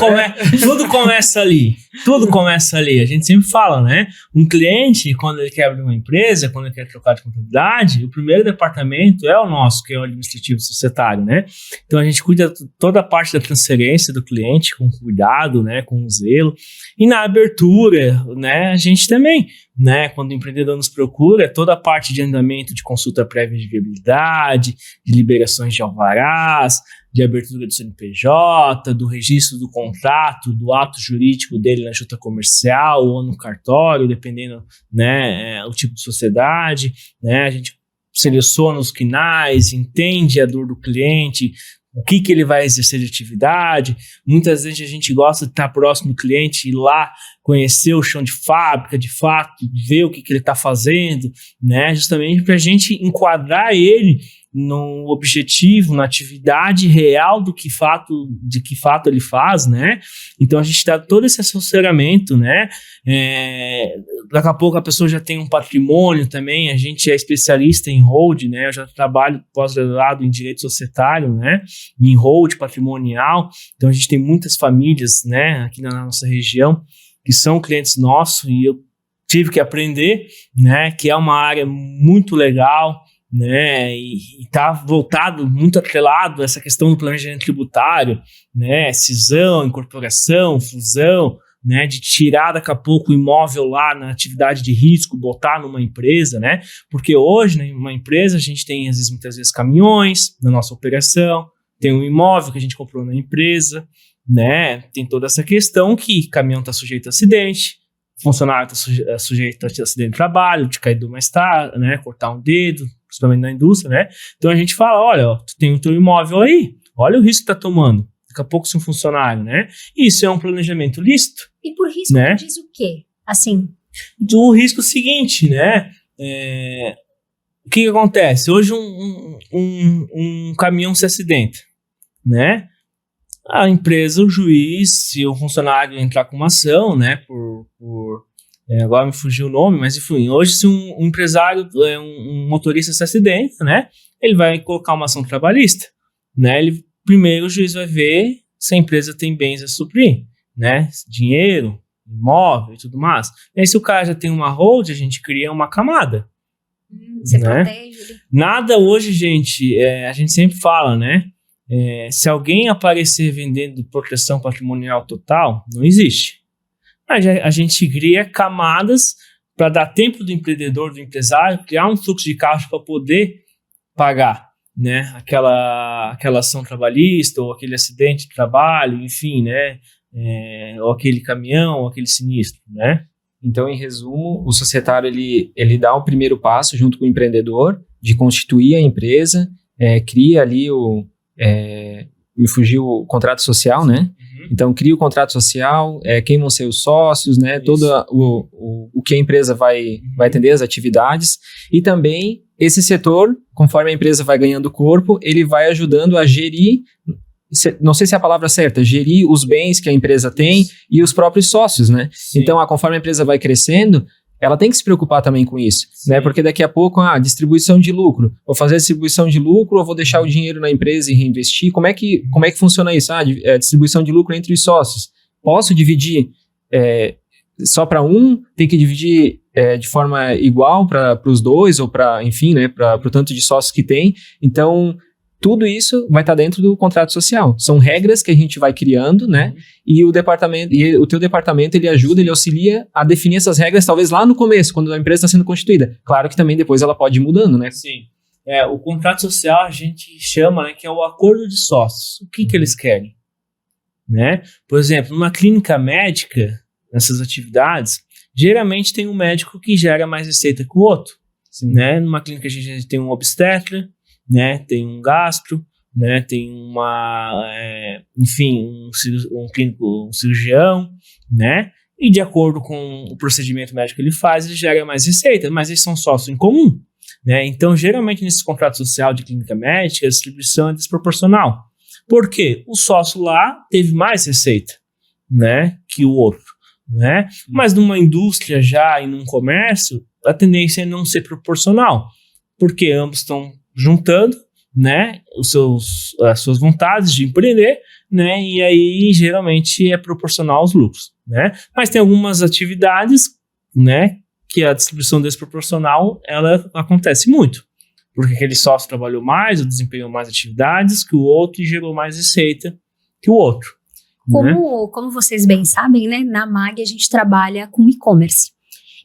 começa ali. Tudo começa ali. A gente sempre fala, né? Um cliente, quando ele quer abrir uma empresa, quando ele quer trocar de contabilidade, o primeiro departamento é o nosso, que é o administrativo societário, né? Então a gente cuida toda a parte da transferência do cliente com cuidado, né? Com zelo. E na abertura, né? A gente também, né? Quando o empreendedor nos procura, toda a parte de andamento de consulta prévia de viabilidade, de liberações de alvarás, de abertura do CNPJ, do registro do contrato, do ato jurídico dele na junta comercial ou no cartório, dependendo, né, o tipo de sociedade, né? A gente seleciona os quinais, entende a dor do cliente, o que ele vai exercer de atividade. Muitas vezes a gente gosta de estar próximo do cliente, ir lá, conhecer o chão de fábrica, de fato, ver o que ele está fazendo, né? Justamente para a gente enquadrar ele no objetivo, na atividade real de que fato ele faz, né? Então a gente dá todo esse assessoramento, né? Daqui a pouco a pessoa já tem um patrimônio também, a gente é especialista em hold, né? Eu já trabalho pós-graduado em direito societário, né? Em hold patrimonial, então a gente tem muitas famílias, né? Aqui na nossa região, que são clientes nossos e eu tive que aprender, né? Que é uma área muito legal, né, e está voltado, muito atrelado a essa questão do planejamento tributário, né, cisão, incorporação, fusão, né, de tirar daqui a pouco o imóvel lá na atividade de risco, botar numa empresa, né, porque hoje, né, uma empresa a gente tem muitas vezes caminhões na nossa operação, tem um imóvel que a gente comprou na empresa, né, tem toda essa questão que caminhão está sujeito a acidente, funcionário está sujeito a acidente de trabalho, de cair do mais tarde, né, cortar um dedo, principalmente na indústria, né? Então a gente fala, olha, ó, tu tem o teu imóvel aí, olha o risco que tá tomando. Daqui a pouco se um funcionário, né? Isso é um planejamento lícito. E por risco, né? Diz o quê? Assim. Do risco seguinte, né? O que acontece? Hoje um caminhão se acidenta, né? A empresa, o juiz, se o funcionário entrar com uma ação, né? Agora me fugiu o nome, mas enfim, hoje se um empresário, um motorista se acidenta, né, ele vai colocar uma ação trabalhista, né, primeiro o juiz vai ver se a empresa tem bens a suprir, né, dinheiro, imóvel e tudo mais. E aí se o cara já tem uma hold, a gente cria uma camada. Você né? protege. Nada hoje, gente, a gente sempre fala, né, se alguém aparecer vendendo proteção patrimonial total, não existe. A gente cria camadas para dar tempo do empreendedor, do empresário, criar um fluxo de caixa para poder pagar, né, aquela ação trabalhista ou aquele acidente de trabalho, enfim, né, ou aquele caminhão, ou aquele sinistro, né? Então, em resumo, o societário ele dá o primeiro passo junto com o empreendedor de constituir a empresa, cria ali me fugiu o contrato social, né? Então, cria o contrato social, quem vão ser os sócios, né? Todo o que a empresa vai atender, as atividades. E também, esse setor, conforme a empresa vai ganhando corpo, ele vai ajudando a gerir, não sei se é a palavra certa, gerir os bens que a empresa tem e os próprios sócios, né? Sim. Então, conforme a empresa vai crescendo, ela tem que se preocupar também com isso, né? Porque daqui a pouco, distribuição de lucro. Vou fazer a distribuição de lucro ou vou deixar o dinheiro na empresa e reinvestir? Como é que funciona isso? Distribuição de lucro entre os sócios. Posso dividir só para um? Tem que dividir de forma igual para os dois ou para, enfim, né? Para o tanto de sócios que tem. Então, tudo isso vai estar dentro do contrato social. São regras que a gente vai criando, né? E o teu departamento, ele ajuda, ele auxilia a definir essas regras, talvez lá no começo, quando a empresa está sendo constituída. Claro que também depois ela pode ir mudando, né? Sim. O contrato social a gente chama, né, que é o acordo de sócios. O que eles querem? Né? Por exemplo, numa clínica médica, nessas atividades, geralmente tem um médico que gera mais receita que o outro. Né? Numa clínica a gente tem um obstetra, né? Tem um gastro, né? Tem um cirurgião, né? E de acordo com o procedimento médico que ele faz, ele gera mais receita, mas eles são sócios em comum, né? Então, geralmente, nesse contrato social de clínica médica, a distribuição é desproporcional. Por quê? O sócio lá teve mais receita, né? Que o outro, né? Mas numa indústria já e num comércio, a tendência é não ser proporcional, porque ambos estão juntando, né, as suas vontades de empreender, né, e aí geralmente é proporcional aos lucros, né, mas tem algumas atividades, né, que a distribuição desproporcional, ela acontece muito, porque aquele sócio trabalhou mais, ou desempenhou mais atividades que o outro e gerou mais receita que o outro. Como vocês bem sabem, né, na MAG a gente trabalha com e-commerce,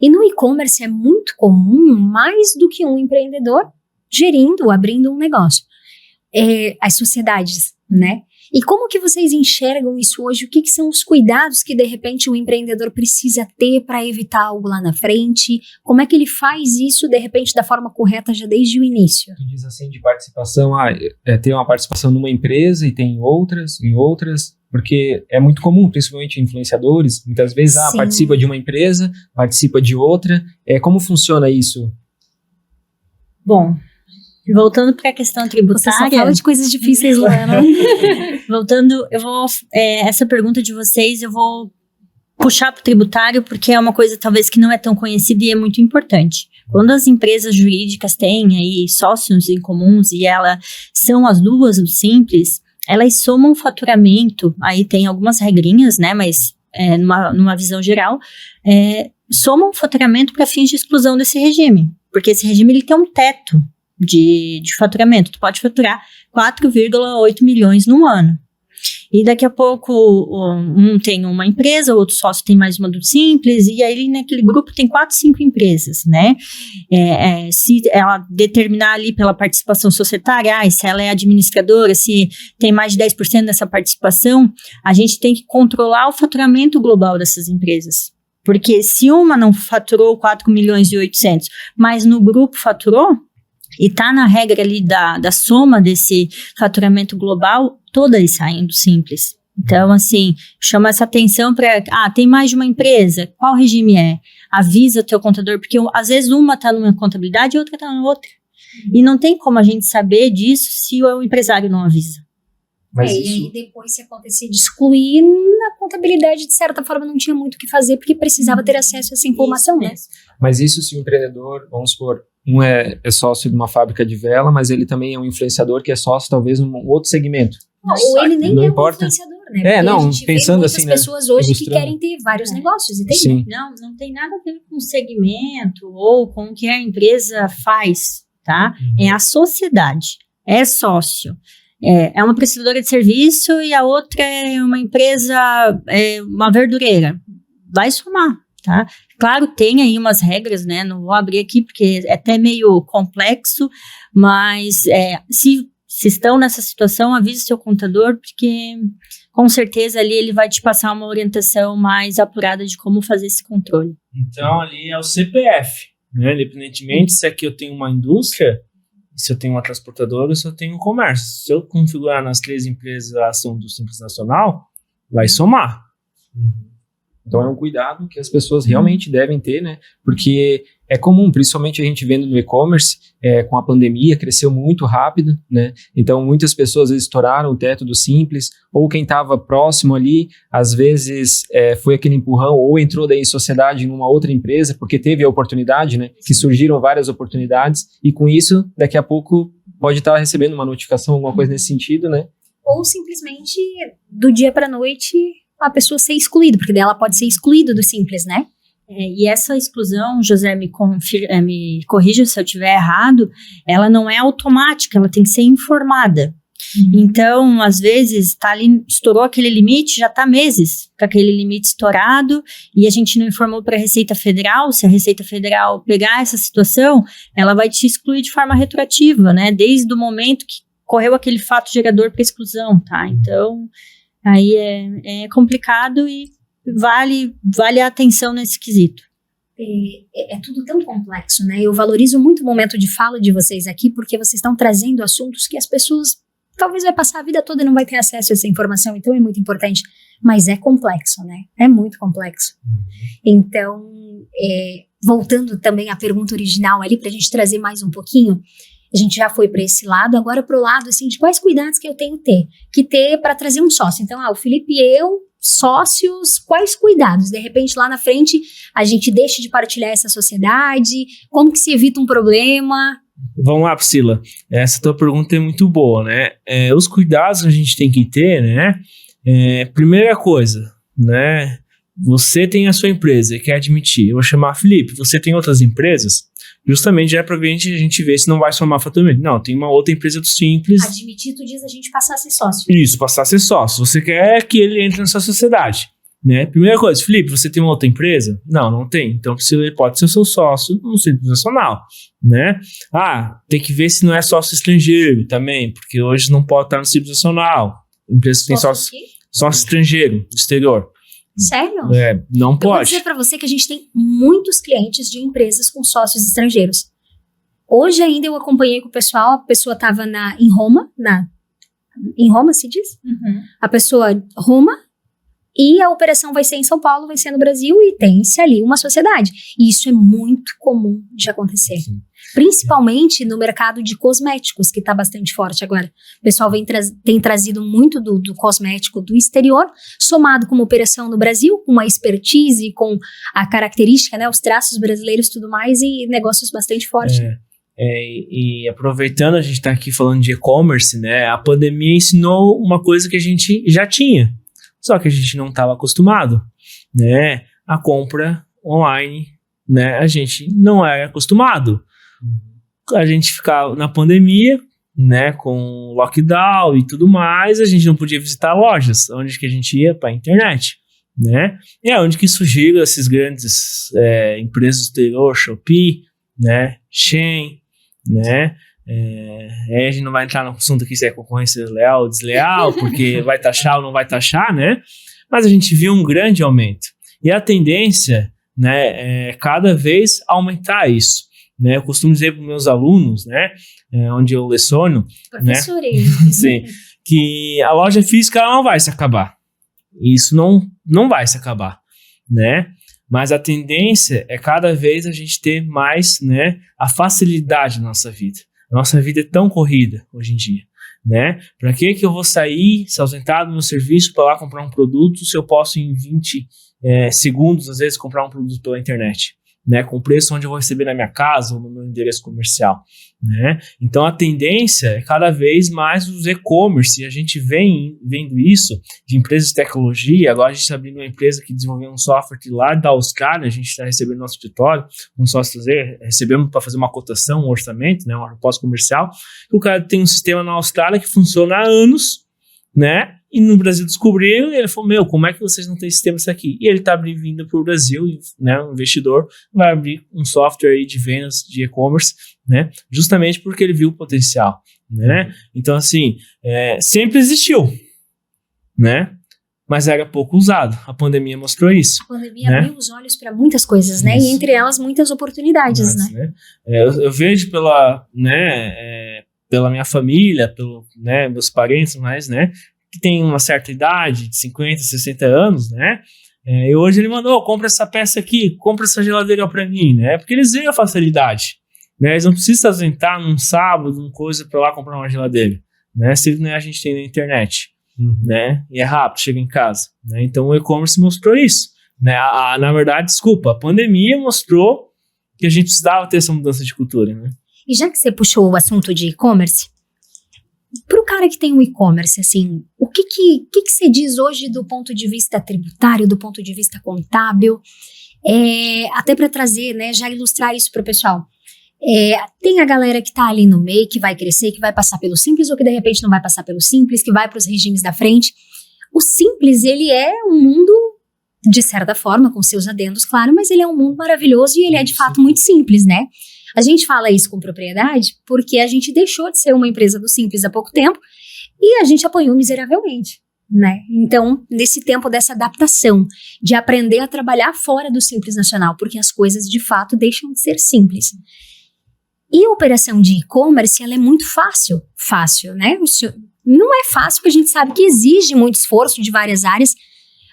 e no e-commerce é muito comum mais do que um empreendedor abrindo um negócio. As sociedades, né? E como que vocês enxergam isso hoje? O que são os cuidados que, de repente, o empreendedor precisa ter para evitar algo lá na frente? Como é que ele faz isso, de repente, da forma correta já desde o início? Tu diz assim, de participação, tem uma participação numa empresa e tem em outras, porque é muito comum, principalmente influenciadores, muitas vezes participa de uma empresa, participa de outra. Como funciona isso? Bom, voltando para a questão tributária... Você só fala de coisas difíceis, Luana. Voltando, essa pergunta de vocês, eu vou puxar para o tributário, porque é uma coisa talvez que não é tão conhecida e é muito importante. Quando as empresas jurídicas têm aí sócios em comuns e elas são as duas do Simples, elas somam faturamento, aí tem algumas regrinhas, né, mas numa visão geral, somam faturamento para fins de exclusão desse regime, porque esse regime ele tem um teto de faturamento. Tu pode faturar 4,8 milhões num ano. E daqui a pouco um tem uma empresa, o outro sócio tem mais uma do Simples, e aí naquele grupo tem 4, 5 empresas, né? Se ela determinar ali pela participação societária, se ela é administradora, se tem mais de 10% dessa participação, a gente tem que controlar o faturamento global dessas empresas. Porque se uma não faturou 4 milhões e 800, mas no grupo faturou, e está na regra ali da soma desse faturamento global, todas saem do Simples. Então, assim, chama essa atenção para... tem mais de uma empresa? Qual regime é? Avisa o teu contador, porque às vezes uma está numa contabilidade e outra está na outra. E não tem como a gente saber disso se o empresário não avisa. Mas E aí depois, se acontecer de excluir, na contabilidade, de certa forma, não tinha muito o que fazer, porque precisava ter acesso a essa informação, né? Mas isso se o empreendedor, vamos supor, um é sócio de uma fábrica de vela, mas ele também é um influenciador que é sócio talvez num outro segmento. Ou ele nem não é importa. Um influenciador, né? Porque não, a gente pensando vê assim, muitas pessoas hoje que ilustrando. querem ter vários negócios, e tem, Sim. Não tem nada a ver com segmento ou com o que a empresa faz, tá? É a sociedade, é sócio. É uma prestadora de serviço e a outra é uma empresa, uma verdureira. Vai somar, tá? Claro, tem aí umas regras, né? Não vou abrir aqui porque é até meio complexo, mas se estão nessa situação, avise seu contador, porque com certeza ali ele vai te passar uma orientação mais apurada de como fazer esse controle. Então ali é o CPF, né? Independentemente se aqui eu tenho uma indústria, se eu tenho uma transportadora ou se eu tenho um comércio. Se eu configurar nas 3 empresas a ação do Simples Nacional, vai somar. Então é um cuidado que as pessoas realmente devem ter, né? Porque é comum, principalmente a gente vendo no e-commerce, com a pandemia, cresceu muito rápido, né? Então muitas pessoas às vezes estouraram o teto do Simples, ou quem estava próximo ali, às vezes foi aquele empurrão, ou entrou daí em sociedade em uma outra empresa, porque teve a oportunidade, né? Que surgiram várias oportunidades, e com isso, daqui a pouco, pode estar recebendo uma notificação, alguma coisa nesse sentido, né? Ou simplesmente, do dia para noite, a pessoa ser excluída, porque daí ela pode ser excluída do Simples, né? E essa exclusão, José, me corrija se eu estiver errado, ela não é automática, ela tem que ser informada. Então, às vezes, tá ali, estourou aquele limite, já está meses com aquele limite estourado, e a gente não informou para a Receita Federal. Se a Receita Federal pegar essa situação, ela vai te excluir de forma retroativa, né? Desde o momento que correu aquele fato gerador para exclusão, tá? Então, aí é complicado e vale a atenção nesse quesito. É tudo tão complexo, né? Eu valorizo muito o momento de fala de vocês aqui, porque vocês estão trazendo assuntos que as pessoas talvez vai passar a vida toda e não vai ter acesso a essa informação, então é muito importante, mas é complexo, né? É muito complexo. Então, voltando também à pergunta original ali, pra gente trazer mais um pouquinho, a gente já foi para esse lado, agora pro lado, assim, de quais cuidados que eu tenho que ter para trazer um sócio. Então, o Felipe e eu, sócios, quais cuidados? De repente, lá na frente, a gente deixa de partilhar essa sociedade, como que se evita um problema? Vamos lá, Priscila. Essa tua pergunta é muito boa, né? Os cuidados que a gente tem que ter, né? Primeira coisa, né? Você tem a sua empresa e quer admitir. Eu vou chamar Felipe, você tem outras empresas? Justamente já é pra a gente ver se não vai somar faturamento. Não, tem uma outra empresa do Simples. Admitir, tu diz a gente passar a ser sócio. Isso, passar a ser sócio. Você quer que ele entre na sua sociedade, né? Primeira coisa, Felipe, você tem uma outra empresa? Não tem. Então, ele pode ser seu sócio no Simples Nacional, né? Tem que ver se não é sócio estrangeiro também, porque hoje não pode estar no Simples Nacional. Empresa que tem sócio estrangeiro, do exterior. Sério? Não pode. Eu vou dizer pra você que a gente tem muitos clientes de empresas com sócios estrangeiros. Hoje ainda eu acompanhei com o pessoal, a pessoa estava em Roma, em Roma se diz? Uhum. A pessoa Roma, e a operação vai ser em São Paulo, vai ser no Brasil, e tem-se ali uma sociedade. E isso é muito comum de acontecer. Sim. Principalmente no mercado de cosméticos, que está bastante forte agora. O pessoal tem trazido muito do cosmético do exterior, somado com uma operação no Brasil, com uma expertise, com a característica, né, os traços brasileiros e tudo mais, e negócios bastante fortes. E aproveitando, a gente está aqui falando de e-commerce, né? A pandemia ensinou uma coisa que a gente já tinha, só que a gente não estava acostumado, né? A compra online, né? A gente não era acostumado. A gente ficava na pandemia, né? Com lockdown e tudo mais, a gente não podia visitar lojas. Onde que a gente ia? Para a internet, né? E é onde que surgiram esses grandes empresas do exterior, Shopee, né? Shein, né? A gente não vai entrar no assunto aqui se é concorrência leal ou desleal, porque vai taxar ou não vai taxar, né? Mas a gente viu um grande aumento. E a tendência, né, é cada vez aumentar isso, né? Eu costumo dizer para os meus alunos, né, onde eu leciono, professor, né? Sim, que a loja física ela não vai se acabar. Isso não vai se acabar, né? Mas a tendência é cada vez a gente ter mais, né, a facilidade na nossa vida. A nossa vida é tão corrida hoje em dia, né? Para que eu vou sair, se ausentar do meu serviço para lá comprar um produto, se eu posso em 20 segundos, às vezes, comprar um produto pela internet, né? Com preço onde eu vou receber na minha casa ou no meu endereço comercial, né? Então, a tendência é cada vez mais os e-commerce, e a gente vem vendo isso de empresas de tecnologia. Agora a gente está abrindo uma empresa que desenvolveu um software que lá da Austrália, a gente está recebendo no nosso escritório, um sócio recebemos para fazer uma cotação, um orçamento, né? Um propósito comercial. O cara tem um sistema na Austrália que funciona há anos, né? E no Brasil descobriram, e ele falou, como é que vocês não têm sistema isso aqui? E ele está vindo para o Brasil, né, um investidor vai abrir um software aí de vendas de e-commerce, né, justamente porque ele viu o potencial, né? Então, assim, sempre existiu, né? Mas era pouco usado. A pandemia mostrou isso. A pandemia abriu os olhos para muitas coisas, né? Isso. E entre elas, muitas oportunidades, né? Eu vejo pela minha família, meus parentes, mas, né, que tem uma certa idade, de 50, 60 anos, né? E hoje ele mandou, compra essa peça aqui, compra essa geladeira pra mim, né? Porque eles veem a facilidade, né? Eles não precisam se ausentar num sábado, numa coisa pra lá comprar uma geladeira, né? Se a gente tem na internet, né? E é rápido, chega em casa, né? Então o e-commerce mostrou isso, né? Na verdade, a pandemia mostrou que a gente precisava ter essa mudança de cultura, né? E já que você puxou o assunto de e-commerce, para o cara que tem um e-commerce, assim, o que você diz hoje do ponto de vista tributário, do ponto de vista contábil? Até para trazer, né, já ilustrar isso para o pessoal. Tem a galera que tá ali no meio, que vai crescer, que vai passar pelo Simples, ou que de repente não vai passar pelo Simples, que vai para os regimes da frente. O Simples, ele é um mundo, de certa forma, com seus adendos, claro, mas ele é um mundo maravilhoso e ele é de fato muito simples, né? A gente fala isso com propriedade porque a gente deixou de ser uma empresa do Simples há pouco tempo e a gente apanhou miseravelmente, né? Então, nesse tempo dessa adaptação, de aprender a trabalhar fora do Simples Nacional, porque as coisas de fato deixam de ser simples. E a operação de e-commerce, ela é muito fácil, né? Não é fácil porque a gente sabe que exige muito esforço de várias áreas,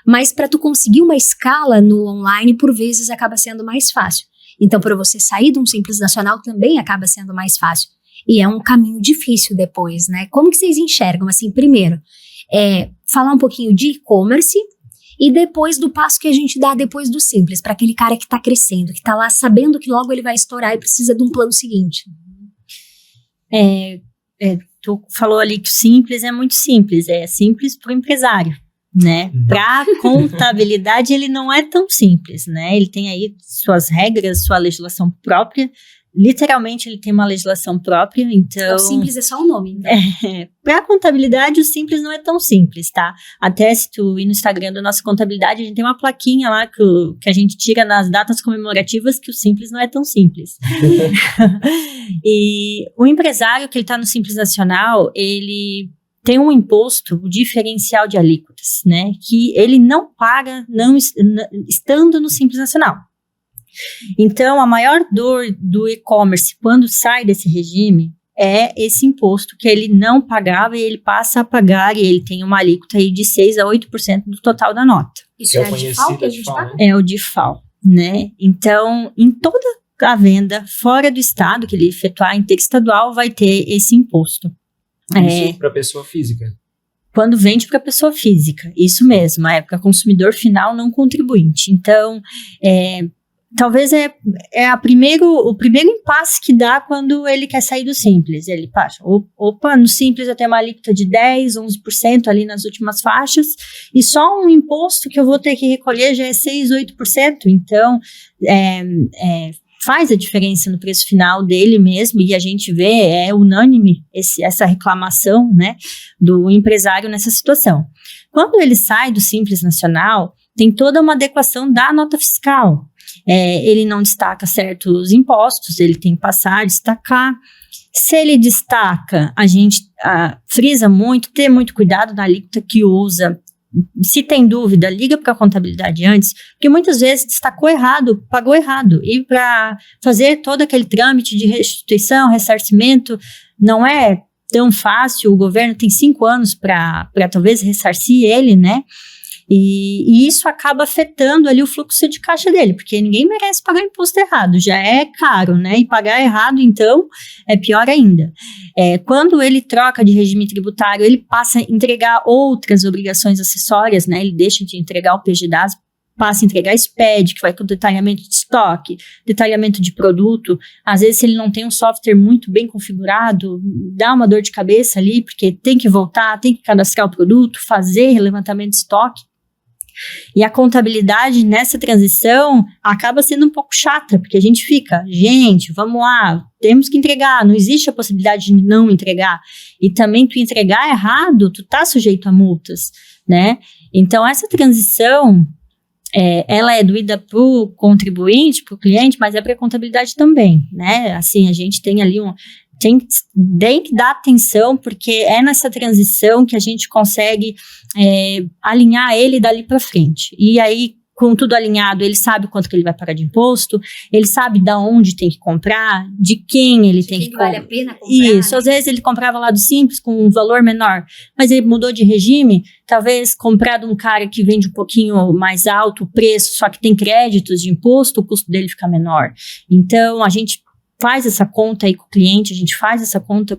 mas para tu conseguir uma escala no online, por vezes acaba sendo mais fácil. Então, para você sair de um Simples Nacional também acaba sendo mais fácil. E é um caminho difícil depois, né? Como que vocês enxergam? Assim, primeiro, falar um pouquinho de e-commerce e depois do passo que a gente dá depois do Simples, para aquele cara que está crescendo, que está lá sabendo que logo ele vai estourar e precisa de um plano seguinte. Tu falou ali que o Simples é muito simples, é simples para o empresário, né? Para contabilidade ele não é tão simples, né? Ele tem aí suas regras, sua legislação própria. Literalmente ele tem uma legislação própria, então... O Simples é só o nome, então. Para contabilidade o Simples não é tão simples, tá? Até se tu ir no Instagram da nossa contabilidade, a gente tem uma plaquinha lá que a gente tira nas datas comemorativas que o Simples não é tão simples. E o empresário que ele tá no Simples Nacional, ele tem um imposto, o diferencial de alíquotas, né? Que ele não paga estando no Simples Nacional. Então, a maior dor do e-commerce quando sai desse regime é esse imposto que ele não pagava e ele passa a pagar e ele tem uma alíquota aí de 6% a 8% do total da nota. Isso é o DIFAL que a gente paga? É o DIFAL, né? Então, em toda a venda fora do estado que ele efetuar interestadual vai ter esse imposto. Isso para pessoa física? Quando vende para pessoa física, isso mesmo, para consumidor final não contribuinte. Então, talvez o primeiro impasse que dá quando ele quer sair do Simples. Ele passa, no Simples eu tenho uma alíquota de 10%, 11% ali nas últimas faixas, e só um imposto que eu vou ter que recolher já é 6%, 8%. Então, faz a diferença no preço final dele mesmo, e a gente vê, é unânime essa reclamação, né, do empresário nessa situação. Quando ele sai do Simples Nacional, tem toda uma adequação da nota fiscal. Ele não destaca certos impostos, ele tem que passar a destacar. Se ele destaca, a gente frisa muito, ter muito cuidado na alíquota que usa. Se tem dúvida, liga para a contabilidade antes, porque muitas vezes destacou errado, pagou errado. E para fazer todo aquele trâmite de restituição, ressarcimento, não é tão fácil. O governo tem 5 anos para talvez ressarcir ele, né? E isso acaba afetando ali o fluxo de caixa dele, porque ninguém merece pagar imposto errado, já é caro, né? E pagar errado, então, é pior ainda. Quando ele troca de regime tributário, ele passa a entregar outras obrigações acessórias, né? Ele deixa de entregar o PGDAS, passa a entregar SPED, que vai com detalhamento de estoque, detalhamento de produto. Às vezes, se ele não tem um software muito bem configurado, dá uma dor de cabeça ali, porque tem que voltar, tem que cadastrar o produto, fazer levantamento de estoque. E a contabilidade nessa transição acaba sendo um pouco chata, porque a gente fica, vamos lá, temos que entregar, não existe a possibilidade de não entregar. E também tu entregar errado, tu tá sujeito a multas, né? Então essa transição, ela é doída pro contribuinte, pro cliente, mas é para a contabilidade também, né? Assim, a gente tem ali tem que dar atenção, porque é nessa transição que a gente consegue alinhar ele dali para frente. E aí, com tudo alinhado, ele sabe quanto que ele vai pagar de imposto, ele sabe de onde tem que comprar, de quem ele tem que comprar. Vale a pena comprar. Isso, às vezes ele comprava lá do Simples com um valor menor, mas ele mudou de regime, talvez comprar de um cara que vende um pouquinho mais alto o preço, só que tem créditos de imposto, o custo dele fica menor. Então, a gente faz essa conta aí com o cliente, a gente faz essa conta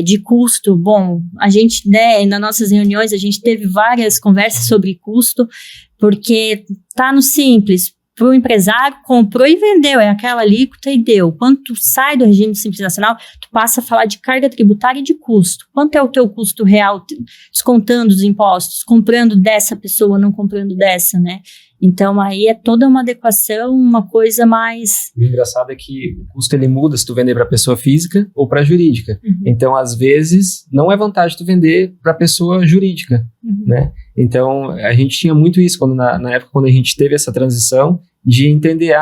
de custo. Bom, a gente, né, nas nossas reuniões, a gente teve várias conversas sobre custo, porque tá no Simples, para o empresário, comprou e vendeu, é aquela alíquota e deu. Quando tu sai do regime de Simples Nacional, tu passa a falar de carga tributária e de custo. Quanto é o teu custo real, descontando os impostos, comprando dessa pessoa, não comprando dessa, né? Então, aí é toda uma adequação, uma coisa mais... O engraçado é que o custo ele muda se tu vender para pessoa física ou para jurídica. Então, às vezes, não é vantagem tu vender para pessoa jurídica, né? Então, a gente tinha muito isso quando na época quando a gente teve essa transição de entender,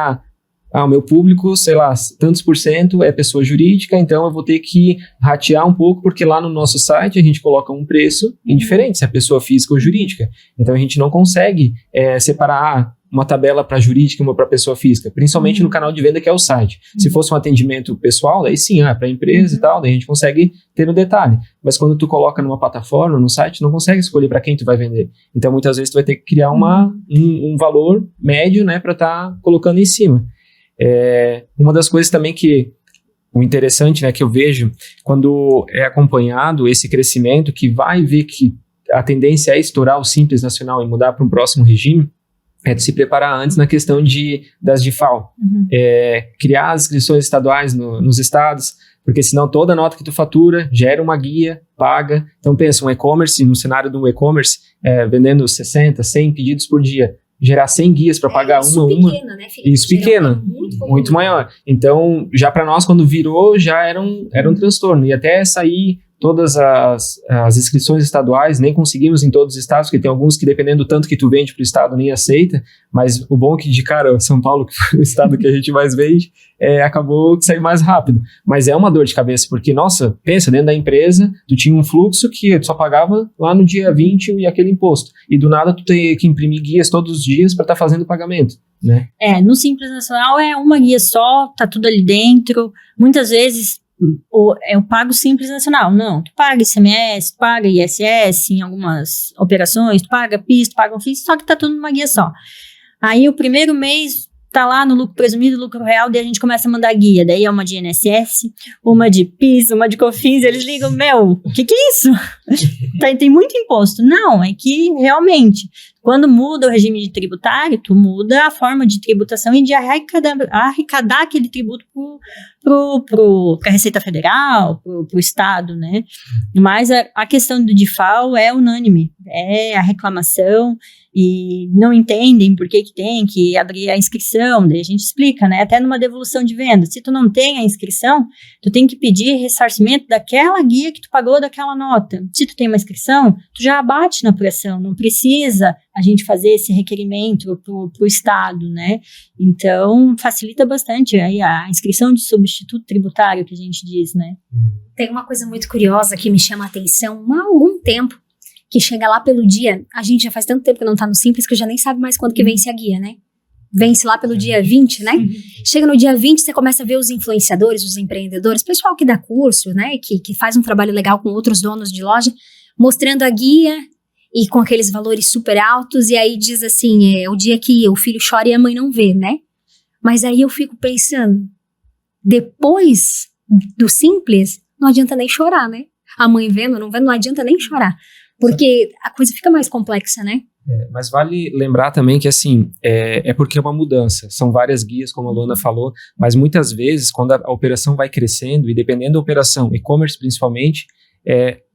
o meu público, sei lá, tantos por cento é pessoa jurídica, então eu vou ter que ratear um pouco, porque lá no nosso site a gente coloca um preço indiferente, se é pessoa física ou jurídica. Então a gente não consegue separar uma tabela para jurídica e uma para pessoa física, principalmente no canal de venda que é o site. Se fosse um atendimento pessoal, daí sim, para empresa e tal, daí a gente consegue ter no detalhe. Mas quando tu coloca numa plataforma, no site, tu não consegue escolher para quem tu vai vender. Então muitas vezes tu vai ter que criar um valor médio, né, para estar colocando em cima. Uma das coisas também que o interessante, né, que eu vejo quando é acompanhado esse crescimento, que vai ver que a tendência é estourar o Simples Nacional e mudar para um próximo regime, é de se preparar antes na questão das DIFAL. Criar as inscrições estaduais nos estados, porque senão toda nota que tu fatura gera uma guia, paga. Então pensa, um e-commerce, no cenário do e-commerce, vendendo 60, 100 pedidos por dia, gerar 100 guias para pagar uma. Pequena, né, Felipe? Isso pequena, muito maior. Então, já para nós, quando virou, já era um transtorno. E até sair todas as inscrições estaduais, nem conseguimos em todos os estados, porque tem alguns que, dependendo do tanto que tu vende para o estado, nem aceita. Mas o bom é que, de cara, São Paulo, que foi o estado que a gente mais vende, acabou que saiu mais rápido. Mas é uma dor de cabeça, porque, nossa, pensa, dentro da empresa, tu tinha um fluxo que tu só pagava lá no dia 20 e aquele imposto. E do nada tu tem que imprimir guias todos os dias para estar fazendo o pagamento, né? No Simples Nacional é uma guia só, tá tudo ali dentro. Muitas vezes eu pago Simples Nacional. Não, tu paga ICMS, tu paga ISS em algumas operações, tu paga PIS, tu paga FIS, só que tá tudo numa guia só. Aí o primeiro mês tá lá no lucro presumido, lucro real, daí a gente começa a mandar guia. Daí é uma de INSS, uma de PIS, uma de COFINS, eles ligam, o que é isso? tem muito imposto. Não, é que realmente, quando muda o regime de tributário, tu muda a forma de tributação e de arrecadar aquele tributo para a Receita Federal, para o Estado, né? Mas a questão do DIFAL é unânime, é a reclamação, e não entendem por que tem que abrir a inscrição, daí a gente explica, né? Até numa devolução de venda, se tu não tem a inscrição, tu tem que pedir ressarcimento daquela guia que tu pagou daquela nota. Se tu tem uma inscrição, tu já abate na apuração, não precisa a gente fazer esse requerimento pro Estado, né? Então, facilita bastante aí a inscrição de substituto tributário, que a gente diz, né? Tem uma coisa muito curiosa que me chama a atenção há algum tempo, que chega lá pelo dia, a gente já faz tanto tempo que não tá no Simples, que já nem sabe mais quando que vence a guia, né? Vence lá pelo dia 20, né? Chega no dia 20, você começa a ver os influenciadores, os empreendedores, pessoal que dá curso, né? Que faz um trabalho legal com outros donos de loja, mostrando a guia e com aqueles valores super altos, e aí diz assim, é o dia que o filho chora e a mãe não vê, né? Mas aí eu fico pensando, depois do Simples, não adianta nem chorar, né? A mãe vendo, não adianta nem chorar. Porque a coisa fica mais complexa, né? Mas vale lembrar também que, assim, é porque é uma mudança. São várias guias, como a Luana falou, mas muitas vezes, quando a operação vai crescendo, e dependendo da operação, e-commerce principalmente,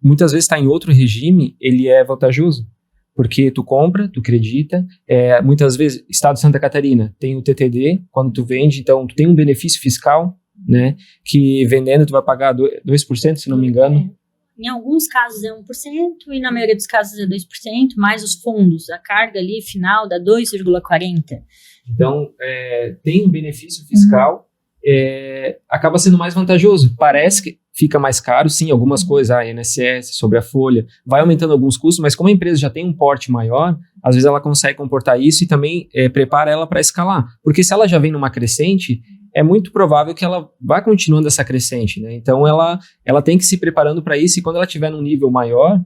muitas vezes está em outro regime, ele é vantajoso. Porque tu compra, tu acredita, muitas vezes, Estado de Santa Catarina tem o TTD, quando tu vende, então tu tem um benefício fiscal, né, que vendendo tu vai pagar 2%, se não me engano. Em alguns casos é 1% e na maioria dos casos é 2%, mais os fundos, a carga ali final dá 2,40%. Então, tem um benefício fiscal, acaba sendo mais vantajoso. Parece que fica mais caro, sim, algumas coisas, a INSS, sobre a folha, vai aumentando alguns custos, mas como a empresa já tem um porte maior, às vezes ela consegue comportar isso e também prepara ela para escalar. Porque se ela já vem numa crescente, é muito provável que ela vá continuando essa crescente, né? Então, ela tem que ir se preparando para isso, e quando ela estiver num nível maior,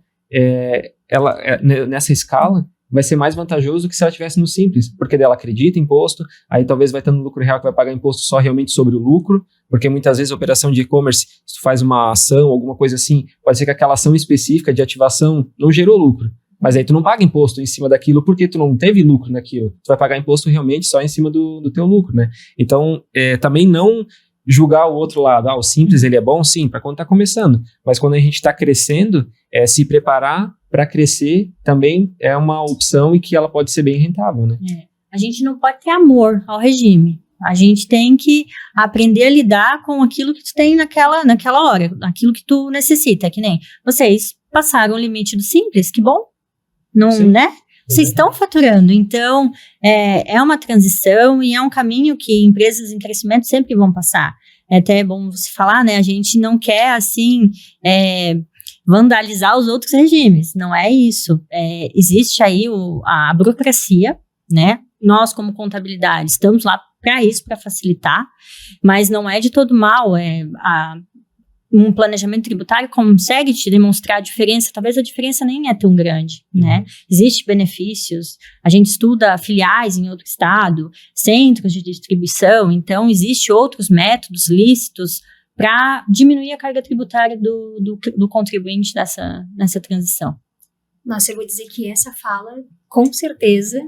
nessa escala, vai ser mais vantajoso que se ela estivesse no Simples, porque dela acredita em imposto, aí talvez vai estar no lucro real que vai pagar imposto só realmente sobre o lucro, porque muitas vezes a operação de e-commerce, se tu faz uma ação, alguma coisa assim, pode ser que aquela ação específica de ativação não gerou lucro, Mas aí tu não paga imposto em cima daquilo porque tu não teve lucro naquilo. Tu vai pagar imposto realmente só em cima do teu lucro, né? Então, também não julgar o outro lado. O Simples, ele é bom? Sim, para quando tá começando. Mas quando a gente tá crescendo, se preparar para crescer também é uma opção e que ela pode ser bem rentável, né? A gente não pode ter amor ao regime. A gente tem que aprender a lidar com aquilo que tu tem naquela hora, aquilo que tu necessita, que nem vocês passaram o limite do Simples, que bom, não, Sim. né? Vocês estão faturando, então é uma transição e é um caminho que empresas em crescimento sempre vão passar. É até bom você falar, né? A gente não quer, assim, vandalizar os outros regimes, não é isso. Existe aí a burocracia, né? Nós, como contabilidade, estamos lá para isso, para facilitar, mas não é de todo mal. Um planejamento tributário consegue te demonstrar a diferença, talvez a diferença nem é tão grande, né? Existem benefícios, a gente estuda filiais em outro estado, centros de distribuição, então existem outros métodos lícitos para diminuir a carga tributária do contribuinte nessa transição. Nossa, eu vou dizer que essa fala, com certeza,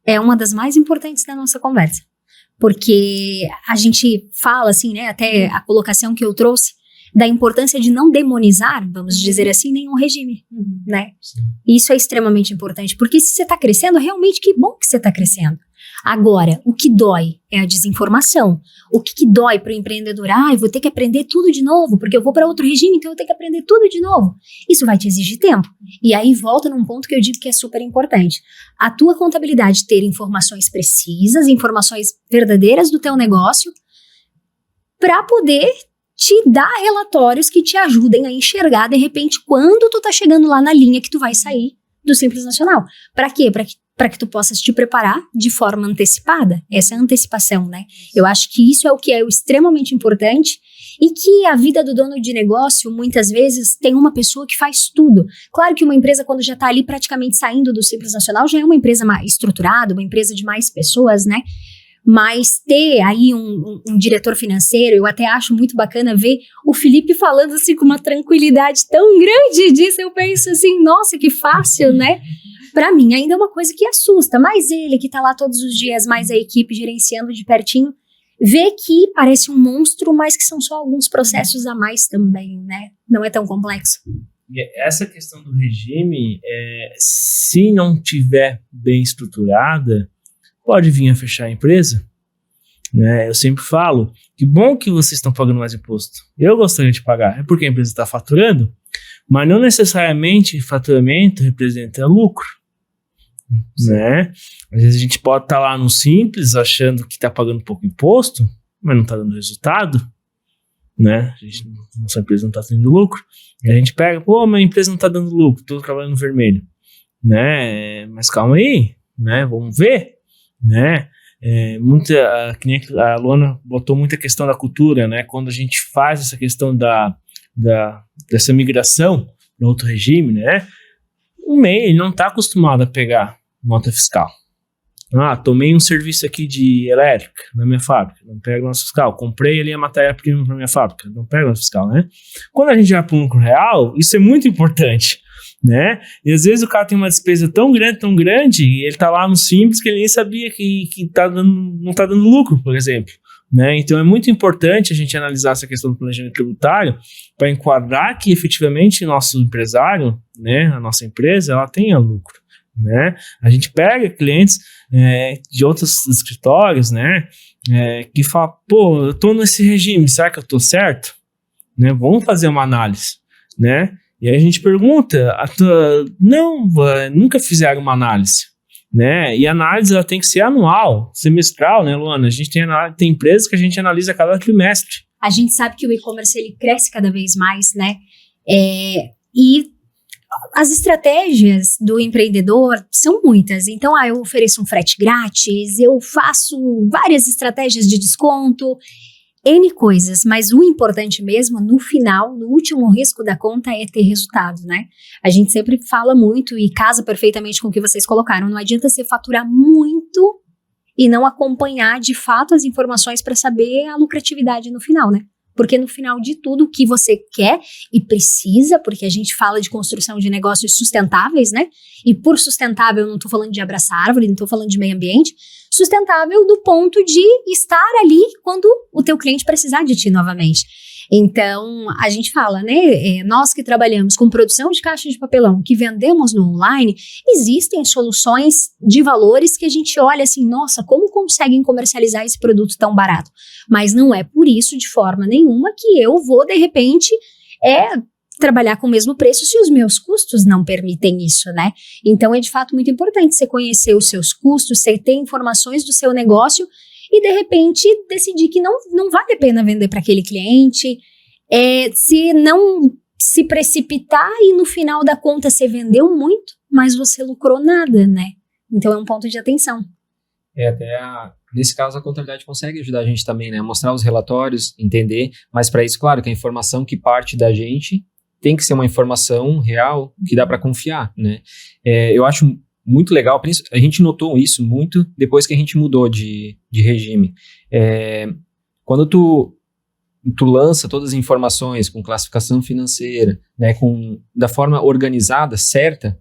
é uma das mais importantes da nossa conversa. Porque a gente fala, assim, né, até a colocação que eu trouxe, da importância de não demonizar, vamos dizer assim, nenhum regime, né? Sim. Isso é extremamente importante, porque se você está crescendo, realmente que bom que você está crescendo. Agora, o que dói é a desinformação. O que dói para o empreendedor? Eu vou ter que aprender tudo de novo, porque eu vou para outro regime, então eu tenho que aprender tudo de novo. Isso vai te exigir tempo. E aí volta num ponto que eu digo que é super importante. A tua contabilidade ter informações precisas, informações verdadeiras do teu negócio, para poder te dar relatórios que te ajudem a enxergar, de repente, quando tu tá chegando lá na linha que tu vai sair do Simples Nacional. Para quê? Para que tu possas te preparar de forma antecipada. Essa é a antecipação, né? Eu acho que isso é o que é extremamente importante e que a vida do dono de negócio, muitas vezes, tem uma pessoa que faz tudo. Claro que uma empresa, quando já tá ali praticamente saindo do Simples Nacional, já é uma empresa mais estruturada, uma empresa de mais pessoas, né? Mas ter aí um diretor financeiro, eu até acho muito bacana ver o Felipe falando assim com uma tranquilidade tão grande disso. Eu penso assim, nossa, que fácil, né? Para mim ainda é uma coisa que assusta, mais ele que tá lá todos os dias, mais a equipe gerenciando de pertinho, vê que parece um monstro, mas que são só alguns processos a mais também, né? Não é tão complexo. E essa questão do regime, se não tiver bem estruturada, pode vir a fechar a empresa, né? Eu sempre falo, que bom que vocês estão pagando mais imposto. Eu gostaria de pagar, é porque a empresa está faturando, mas não necessariamente faturamento representa lucro, né? Às vezes a gente pode estar lá no Simples, achando que está pagando pouco imposto, mas não está dando resultado, né? Nossa empresa não está tendo lucro. E a gente pega, minha empresa não está dando lucro, estou trabalhando no vermelho, né? Mas calma aí, né? Vamos ver. Né? Que nem a Luana botou muita questão da cultura, né? Quando a gente faz essa questão dessa migração para outro regime, né? O MEI ele não está acostumado a pegar nota fiscal. Tomei um serviço aqui de elétrica na minha fábrica, não pega nota fiscal. Comprei ali a matéria-prima para minha fábrica, não pega nota fiscal, né? Quando a gente vai para o lucro real, isso é muito importante, né? E às vezes o cara tem uma despesa tão grande, e ele tá lá no Simples que ele nem sabia que não tá dando lucro, por exemplo, né? Então é muito importante a gente analisar essa questão do planejamento tributário para enquadrar que efetivamente nosso empresário, né, a nossa empresa, ela tenha lucro, né? A gente pega clientes de outros escritórios, né, que falam, eu tô nesse regime, será que eu tô certo? Né? Vamos fazer uma análise, né? E aí a gente pergunta, nunca fizeram uma análise, né? E a análise ela tem que ser anual, semestral, né, Luana? A gente tem empresas que a gente analisa cada trimestre. A gente sabe que o e-commerce ele cresce cada vez mais, né? E as estratégias do empreendedor são muitas. Então, eu ofereço um frete grátis, eu faço várias estratégias de desconto, N coisas, mas o importante mesmo, no final, no último risco da conta é ter resultado, né? A gente sempre fala muito e casa perfeitamente com o que vocês colocaram. Não adianta você faturar muito e não acompanhar de fato as informações para saber a lucratividade no final, né? Porque no final de tudo, o que você quer e precisa, porque a gente fala de construção de negócios sustentáveis, né? E por sustentável, eu não tô falando de abraçar árvore, não tô falando de meio ambiente, sustentável do ponto de estar ali quando o teu cliente precisar de ti novamente. Então, a gente fala, né, nós que trabalhamos com produção de caixa de papelão, que vendemos no online, existem soluções de valores que a gente olha assim, nossa, como conseguem comercializar esse produto tão barato? Mas não é por isso, de forma nenhuma, que eu vou, de repente, trabalhar com o mesmo preço se os meus custos não permitem isso, né? Então, é de fato muito importante você conhecer os seus custos, você ter informações do seu negócio e, de repente, decidir que não vale a pena vender para aquele cliente, se não se precipitar e, no final da conta, você vendeu muito, mas você lucrou nada, né? Então, é um ponto de atenção. Nesse caso, a contabilidade consegue ajudar a gente também, né? Mostrar os relatórios, entender, mas para isso, claro, que a informação que parte da gente tem que ser uma informação real que dá para confiar, né? Eu acho muito legal, a gente notou isso muito depois que a gente mudou de regime. Quando tu lança todas as informações com classificação financeira, né, da forma organizada, certa,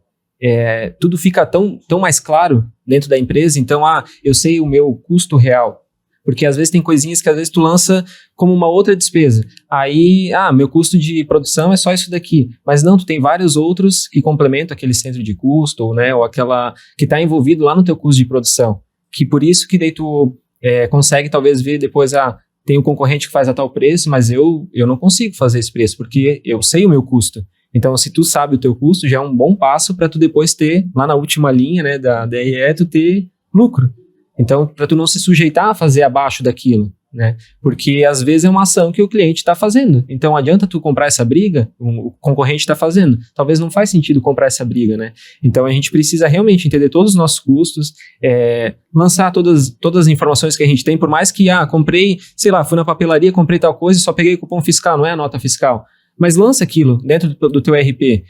tudo fica tão mais claro dentro da empresa. Então, eu sei o meu custo real, porque às vezes tem coisinhas que às vezes tu lança como uma outra despesa. Aí, meu custo de produção é só isso daqui. Mas não, tu tem vários outros que complementam aquele centro de custo, né, ou aquela que está envolvido lá no teu custo de produção. Que por isso que daí tu consegue talvez ver depois, tem o concorrente que faz a tal preço, mas eu não consigo fazer esse preço, porque eu sei o meu custo. Então, se tu sabe o teu custo, já é um bom passo para tu depois ter, lá na última linha, né, da DRE, tu ter lucro. Então, para tu não se sujeitar a fazer abaixo daquilo, né? Porque às vezes é uma ação que o cliente está fazendo. Então, adianta tu comprar essa briga, o concorrente está fazendo. Talvez não faz sentido comprar essa briga, né? Então, a gente precisa realmente entender todos os nossos custos, lançar todas as informações que a gente tem, por mais que, comprei, sei lá, fui na papelaria, comprei tal coisa, só peguei o cupom fiscal, não é a nota fiscal. Mas lança aquilo dentro do teu RP,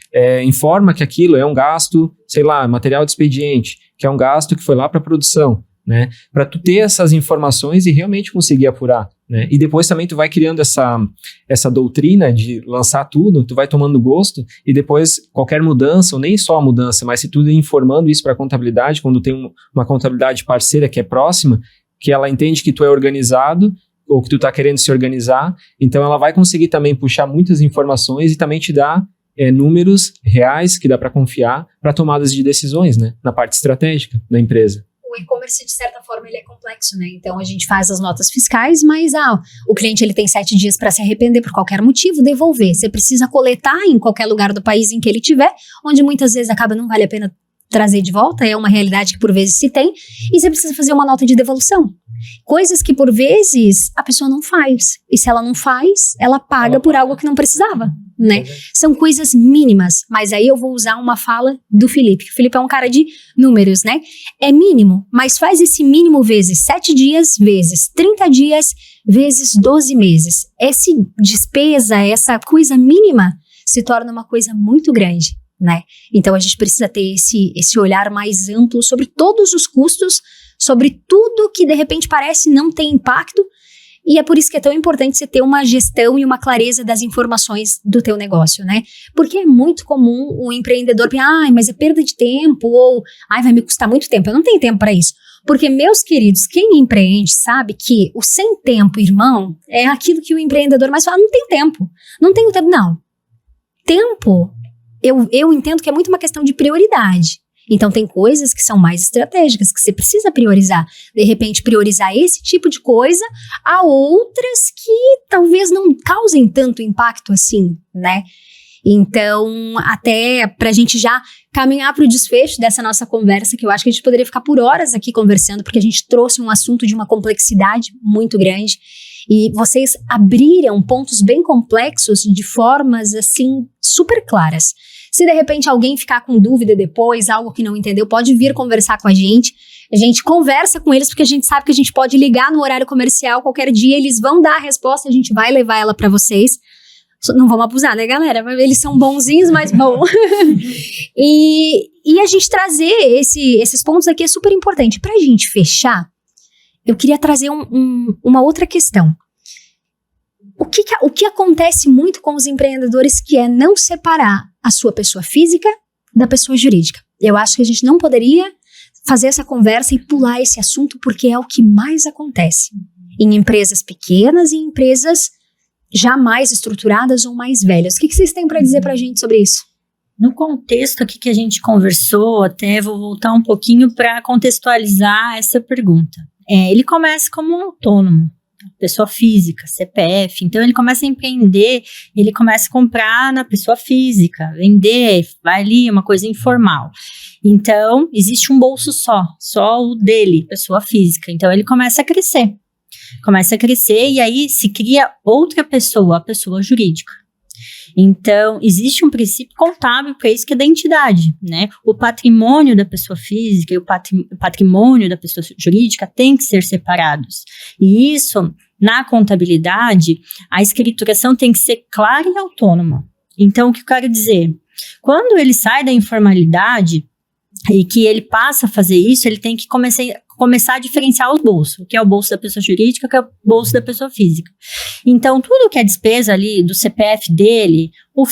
informa que aquilo é um gasto, sei lá, material de expediente, que é um gasto que foi lá para a produção, né? Para tu ter essas informações e realmente conseguir apurar, né? E depois também tu vai criando essa doutrina de lançar tudo, tu vai tomando gosto e depois qualquer mudança, ou nem só a mudança, mas se tu ir informando isso para a contabilidade, quando tem uma contabilidade parceira que é próxima, que ela entende que tu é organizado, ou que tu está querendo se organizar, então ela vai conseguir também puxar muitas informações e também te dar números reais que dá para confiar para tomadas de decisões, né, na parte estratégica da empresa. O e-commerce, de certa forma, ele é complexo, né? Então, a gente faz as notas fiscais, mas o cliente ele tem 7 dias para se arrepender por qualquer motivo, devolver. Você precisa coletar em qualquer lugar do país em que ele tiver, onde muitas vezes acaba não vale a pena trazer de volta, é uma realidade que por vezes se tem, e você precisa fazer uma nota de devolução. Coisas que por vezes a pessoa não faz, e se ela não faz, ela paga por algo que não precisava, né? São coisas mínimas, mas aí eu vou usar uma fala do Felipe, que o Felipe é um cara de números, né? É mínimo, mas faz esse mínimo vezes 7 dias, vezes 30 dias, vezes 12 meses. Essa despesa, essa coisa mínima, se torna uma coisa muito grande, né? Então a gente precisa ter esse olhar mais amplo sobre todos os custos, sobre tudo que de repente parece não ter impacto, e é por isso que é tão importante você ter uma gestão e uma clareza das informações do teu negócio, né? Porque é muito comum o empreendedor pensar, mas é perda de tempo, ou vai me custar muito tempo. Eu não tenho tempo para isso. Porque, meus queridos, quem empreende sabe que o sem tempo, irmão, é aquilo que o empreendedor mais fala, não tem tempo. Não tenho tempo, não. Tempo, eu entendo que é muito uma questão de prioridade. Então, tem coisas que são mais estratégicas, que você precisa priorizar. De repente, priorizar esse tipo de coisa a outras que talvez não causem tanto impacto assim, né? Então, até pra gente já caminhar pro desfecho dessa nossa conversa, que eu acho que a gente poderia ficar por horas aqui conversando, porque a gente trouxe um assunto de uma complexidade muito grande. E vocês abriram pontos bem complexos de formas, assim, super claras. Se de repente alguém ficar com dúvida depois, algo que não entendeu, pode vir conversar com a gente. A gente conversa com eles porque a gente sabe que a gente pode ligar no horário comercial qualquer dia, eles vão dar a resposta, a gente vai levar ela para vocês. Não vamos abusar, né, galera? Eles são bonzinhos, mas bom. E a gente trazer esses pontos aqui é super importante. Pra gente fechar, eu queria trazer uma outra questão. o que acontece muito com os empreendedores que é não separar a sua pessoa física da pessoa jurídica. Eu acho que a gente não poderia fazer essa conversa e pular esse assunto porque é o que mais acontece em empresas pequenas e em empresas já mais estruturadas ou mais velhas. O que vocês têm para dizer para a gente sobre isso? No contexto aqui que a gente conversou, até vou voltar um pouquinho para contextualizar essa pergunta. Ele começa como um autônomo, pessoa física, CPF, então ele começa a empreender, ele começa a comprar na pessoa física, vender, vai ali, uma coisa informal. Então, existe um bolso só o dele, pessoa física, então ele começa a crescer e aí se cria outra pessoa, a pessoa jurídica. Então, existe um princípio contábil para isso que é da entidade, né? O patrimônio da pessoa física e o patrimônio da pessoa jurídica têm que ser separados. E isso, na contabilidade, a escrituração tem que ser clara e autônoma. Então, o que eu quero dizer? Quando ele sai da informalidade e que ele passa a fazer isso, ele tem que começar a diferenciar os bolsos, o que é o bolso da pessoa jurídica, o que é o bolso da pessoa física. Então, tudo que é despesa ali do CPF dele, o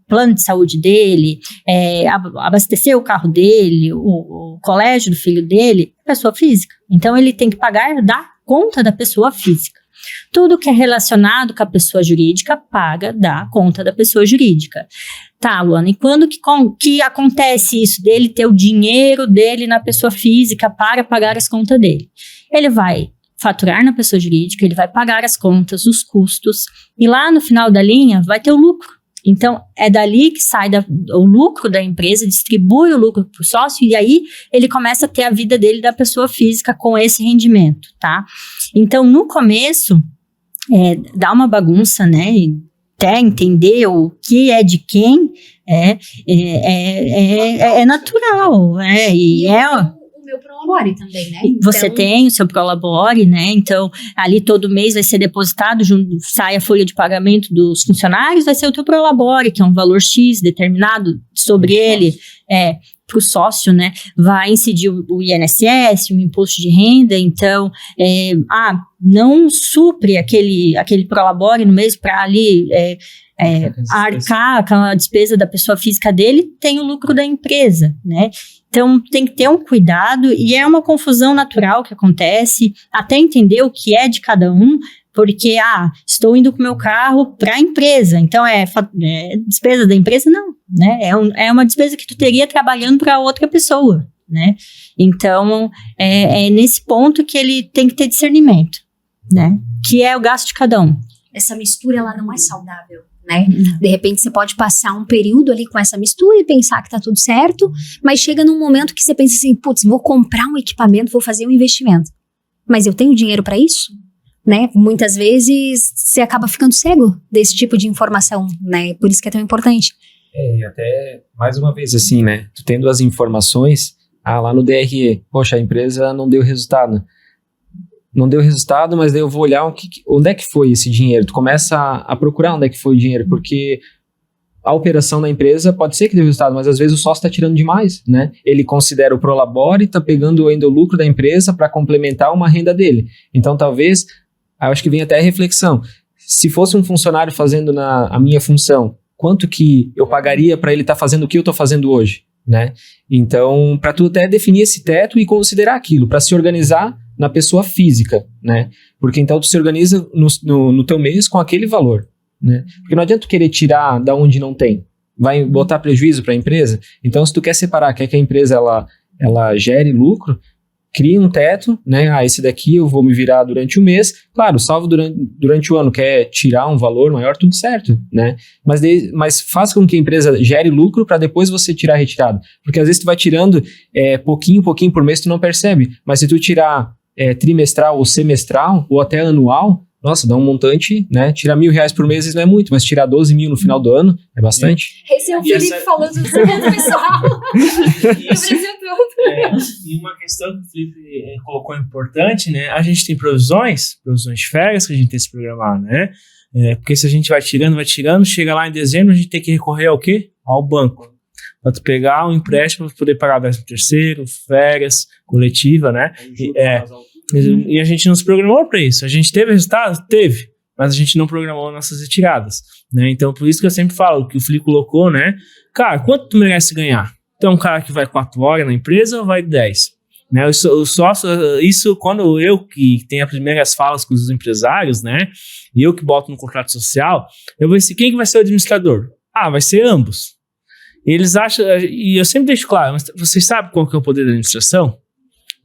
plano de saúde dele, abastecer o carro dele, o colégio do filho dele, é pessoa física. Então, ele tem que pagar da conta da pessoa física. Tudo que é relacionado com a pessoa jurídica paga da conta da pessoa jurídica. Tá, Luana, e quando que acontece isso dele ter o dinheiro dele na pessoa física para pagar as contas dele? Ele vai faturar na pessoa jurídica, ele vai pagar as contas, os custos, e lá no final da linha vai ter o lucro. Então, é dali que sai o lucro da empresa, distribui o lucro para o sócio, e aí ele começa a ter a vida dele da pessoa física com esse rendimento, tá? Então, no começo, dá uma bagunça, né? Até entender o que é de quem é natural, O meu Prolabore também, né? Você tem o seu Prolabore, né? Então, ali todo mês vai ser depositado, sai a folha de pagamento dos funcionários, vai ser o teu Prolabore, que é um valor X determinado sobre ele, para o sócio, né? Vai incidir o INSS, o imposto de renda, então, não supre aquele Prolabore no mês para ali arcar com a despesa da pessoa física dele, tem o lucro da empresa, né? Então, tem que ter um cuidado e é uma confusão natural que acontece, até entender o que é de cada um, porque, estou indo com o meu carro para a empresa, então despesa da empresa? Não, né? É uma despesa que tu teria trabalhando para outra pessoa, né? Então, é nesse ponto que ele tem que ter discernimento, né? Que é o gasto de cada um. Essa mistura, ela não é saudável, né? De repente, você pode passar um período ali com essa mistura e pensar que tá tudo certo, mas chega num momento que você pensa assim, putz, vou comprar um equipamento, vou fazer um investimento. Mas eu tenho dinheiro para isso? Né? Muitas vezes você acaba ficando cego desse tipo de informação, né? Por isso que é tão importante. E até, mais uma vez assim, né? Tu tendo as informações, lá no DRE, poxa, a empresa não deu resultado. Não deu resultado, mas daí eu vou olhar onde é que foi esse dinheiro. Tu começa a procurar onde é que foi o dinheiro, porque a operação da empresa pode ser que deu resultado, mas às vezes o sócio está tirando demais, né? Ele considera o Prolabore e está pegando ainda o lucro da empresa para complementar uma renda dele. Então, talvez, eu acho que vem até a reflexão. Se fosse um funcionário fazendo a minha função, quanto que eu pagaria para ele estar fazendo o que eu estou fazendo hoje, né? Então, para tu até definir esse teto e considerar aquilo, para se organizar na pessoa física, né? Porque então tu se organiza no teu mês com aquele valor, né? Porque não adianta tu querer tirar da onde não tem. Vai botar prejuízo para a empresa. Então, se tu quer separar, quer que a empresa ela gere lucro, cria um teto, né? Esse daqui eu vou me virar durante o mês. Claro, salvo durante o ano, quer tirar um valor maior, tudo certo, né? Mas faz com que a empresa gere lucro para depois você tirar retirado. Porque às vezes tu vai tirando pouquinho por mês, tu não percebe. Mas se tu tirar trimestral ou semestral ou até anual, nossa, dá um montante, né? Tirar R$1.000 por mês não é muito, mas tirar 12 mil no final do ano é bastante. Esse é o Felipe falando do orçamento pessoal. Do Brasil todo. E uma questão que o Felipe colocou importante, né? A gente tem provisões de férias que a gente tem que se programar, né? Porque se a gente vai tirando, chega lá em dezembro, a gente tem que recorrer ao quê? Ao banco. Para tu pegar um empréstimo para poder pagar 13º, férias, coletiva, né? E a gente não se programou para isso. A gente teve resultado? Teve. mas a gente não programou nossas retiradas, né? Então, por isso que eu sempre falo, que o Fli colocou, né? Cara, quanto tu merece ganhar? Então, um cara que vai 4 horas na empresa ou vai 10? Né? O sócio, isso quando eu que tenho as primeiras falas com os empresários, né? E eu que boto no contrato social, eu vou dizer, quem que vai ser o administrador? Vai ser ambos. Eles acham, e eu sempre deixo claro, mas vocês sabem qual que é o poder da administração?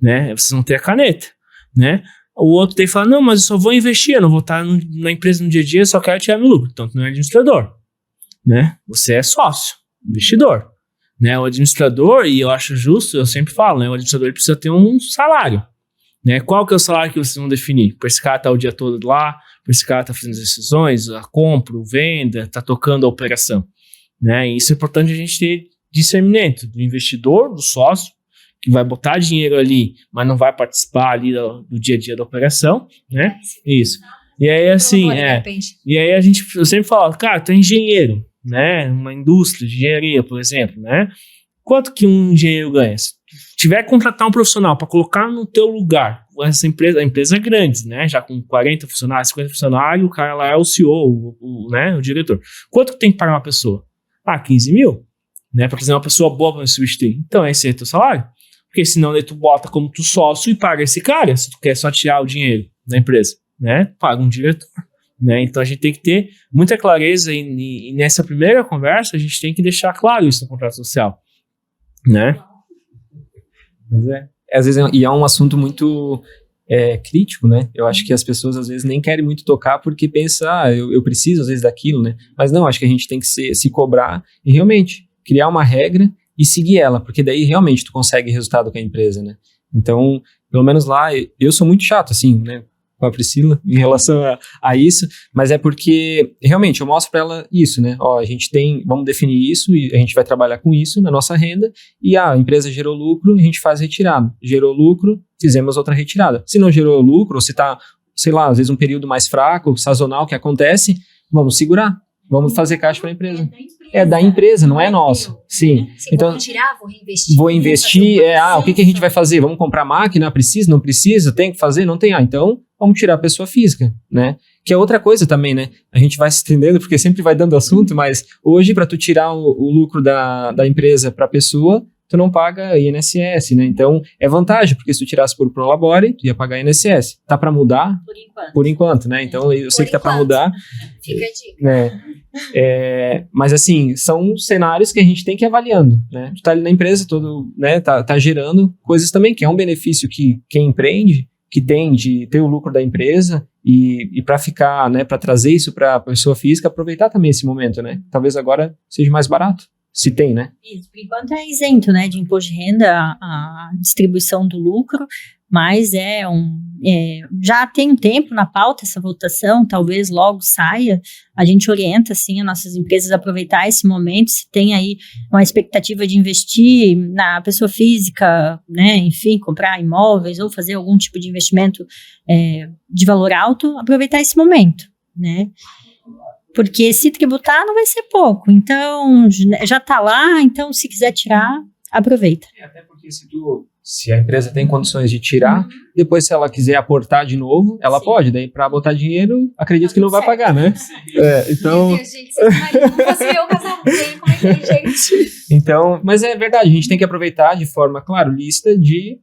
Né? Vocês vão ter a caneta, né? O outro tem que falar, não, mas eu só vou investir, eu não vou estar na empresa no dia a dia, eu só quero tirar meu lucro. Então, tu não é administrador, né? Você é sócio, investidor. Né, o administrador, e eu acho justo, eu sempre falo, né, o administrador ele precisa ter um salário, né, qual que é o salário que vocês vão definir? Para esse cara estar o dia todo lá, para esse cara estar fazendo as decisões, a compra, a venda, tá tocando a operação, né, e isso é importante a gente ter discernimento do investidor, do sócio, que vai botar dinheiro ali, mas não vai participar ali do dia a dia da operação, né, isso, e aí assim, e aí eu sempre falo, cara, tu é engenheiro, né, uma indústria de engenharia, por exemplo, né, quanto que um engenheiro ganha? Se tiver que contratar um profissional para colocar no teu lugar, essa empresa, a empresa é grande, né, já com 40 funcionários, 50 funcionários, o cara lá é o CEO, né, o diretor. Quanto que tem que pagar uma pessoa? 15 mil, né, para trazer uma pessoa boa para substituir. Então, esse é teu salário. Porque senão daí tu bota como tu sócio e paga esse cara, se tu quer só tirar o dinheiro da empresa, né, paga um diretor. Né? Então a gente tem que ter muita clareza e nessa primeira conversa a gente tem que deixar claro isso no contrato social, né? Mas às vezes é um assunto muito crítico, né? Eu acho que as pessoas às vezes nem querem muito tocar porque pensam, eu preciso às vezes daquilo, né? Mas não, acho que a gente tem que se cobrar e realmente criar uma regra e seguir ela, porque daí realmente tu consegue resultado com a empresa, né? Então, pelo menos lá, eu sou muito chato, assim, né? Com a Priscila em relação a isso, mas é porque realmente eu mostro para ela isso, né? Ó, a gente vamos definir isso e a gente vai trabalhar com isso na nossa renda e a empresa gerou lucro, a gente faz retirada. Gerou lucro, fizemos outra retirada. Se não gerou lucro, ou se tá, sei lá, às vezes um período mais fraco, sazonal que acontece, vamos segurar, vamos fazer caixa para a empresa. É da empresa, não é nosso. Sim. Então, vou retirar, vou reinvestir. Vou investir, o que a gente vai fazer? Vamos comprar máquina? Precisa? Não precisa? Tem que fazer? Não tem? Então, vamos tirar a pessoa física, né? Que é outra coisa também, né? A gente vai se estendendo, porque sempre vai dando assunto, mas hoje, para tu tirar o lucro da empresa para a pessoa, tu não paga INSS, né? Então, é vantagem, porque se tu tirasse por Prolabore, tu ia pagar INSS. Tá para mudar? Por enquanto, né? Então, eu sei que tá para mudar. Fica a dica. Mas assim, são cenários que a gente tem que ir avaliando, né? Tu tá ali na empresa, né? Tá gerando coisas também, que é um benefício que quem empreende, que tem de ter o lucro da empresa e para ficar, né? Para trazer isso para a pessoa física, aproveitar também esse momento, né? Talvez agora seja mais barato. Se tem, né? Isso, por enquanto é isento, né, de imposto de renda a distribuição do lucro, mas já tem um tempo na pauta essa votação, talvez logo saia. A gente orienta, assim, as nossas empresas a aproveitar esse momento, se tem aí uma expectativa de investir na pessoa física, né, enfim, comprar imóveis ou fazer algum tipo de investimento de valor alto, aproveitar esse momento, né? Porque se tributar não vai ser pouco, então já está lá, então se quiser tirar, aproveita. Até porque se a empresa tem condições de tirar, depois se ela quiser aportar de novo, ela pode, daí para botar dinheiro, acredito que não vai pagar, né? Então... Meu Deus, gente, não fosse eu casar com ele, como é que é, gente? Então, mas é verdade, a gente tem que aproveitar de forma, claro, lista de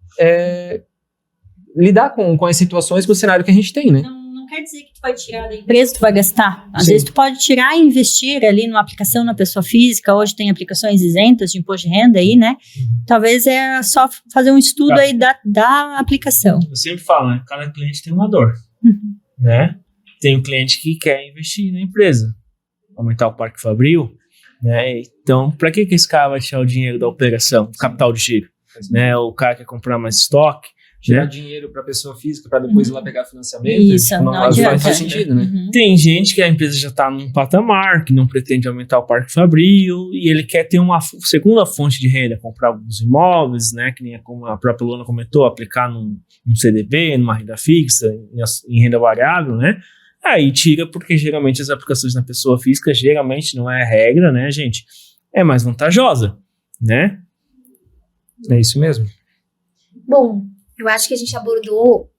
lidar com as situações, com o cenário que a gente tem, né? Não quer dizer que tu vai tirar da empresa, tu vai gastar. Às vezes tu pode tirar e investir ali numa aplicação na pessoa física. Hoje tem aplicações isentas de imposto de renda aí, né? Talvez é só fazer um estudo aí da aplicação. Eu sempre falo, né? Cada cliente tem uma dor, né? Tem um cliente que quer investir na empresa, aumentar o parque fabril, né? Então, para que esse cara vai tirar o dinheiro da operação, capital de giro? Né? O cara quer comprar mais estoque, tirar dinheiro para a pessoa física para depois ir lá pegar financiamento. Isso, não adianta. Faz sentido, né? Tem gente que a empresa já está num patamar, que não pretende aumentar o parque fabril e ele quer ter uma segunda fonte de renda, comprar alguns imóveis, né? Que nem como a própria Luana comentou, aplicar num CDB, numa renda fixa, em renda variável, né? Aí tira, porque geralmente as aplicações na pessoa física, geralmente não é regra, né, gente? É mais vantajosa, né? É isso mesmo. Bom, eu acho que a gente abordou